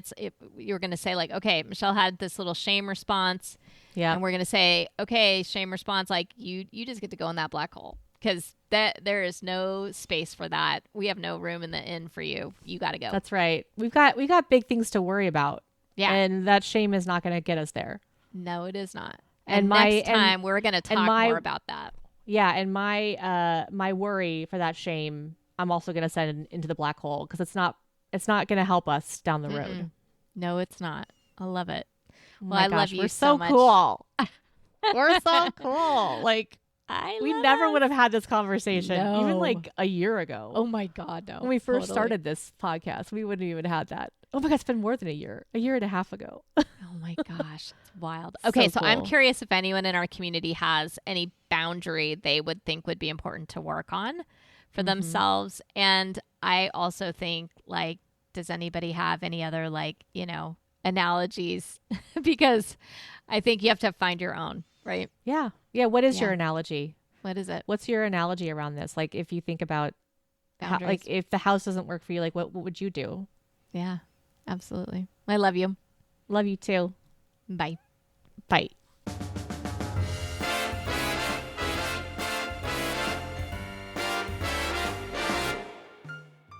you're going to say, like, okay, Michelle had this little shame response. Yeah. And we're going to say, okay, shame response, like, you just get to go in that black hole, because there is no space for that. We have no room in the inn for you. You got to go.
That's right. We got big things to worry about. Yeah. And that shame is not going to get us there.
No, it is not. And next time we're going to talk more about that.
Yeah. And my worry for that shame, I'm also going to send into the black hole, because it's not going to help us down the road.
No, it's not. I love it. Well,
I love you so much. Cool. We're so cool. Like, we never would have had this conversation even like a year ago.
Oh my God, no.
When we first started this podcast, we wouldn't even had that. Oh my God, it's been more than a year and a half ago.
Oh my gosh, it's wild. Okay, so cool. I'm curious if anyone in our community has any boundary they would think would be important to work on for themselves. And I also think, like, does anybody have any other, like, you know, analogies? Because I think you have to find your own, right?
Yeah. Yeah. What is your analogy?
What is it?
What's your analogy around this? Like, if you think about
Boundaries.
Like if the house doesn't work for you, like what would you do?
Yeah, absolutely. I love you.
Love you too.
Bye.
Bye.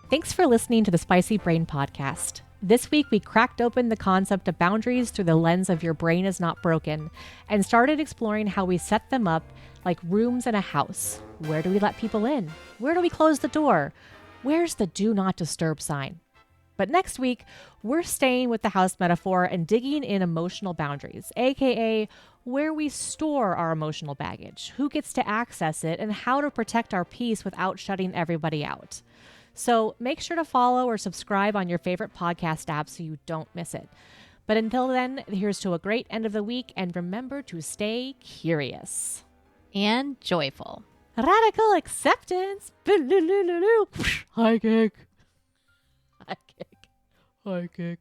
Thanks for listening to the Spicy Brain Podcast. This week, we cracked open the concept of boundaries through the lens of your brain is not broken and started exploring how we set them up like rooms in a house. Where do we let people in? Where do we close the door? Where's the do not disturb sign? But next week, we're staying with the house metaphor and digging in emotional boundaries, aka where we store our emotional baggage, who gets to access it, and how to protect our peace without shutting everybody out. So make sure to follow or subscribe on your favorite podcast app so you don't miss it. But until then, here's to a great end of the week, and remember to stay curious.
And joyful.
Radical acceptance. High kick. High kick. High kick.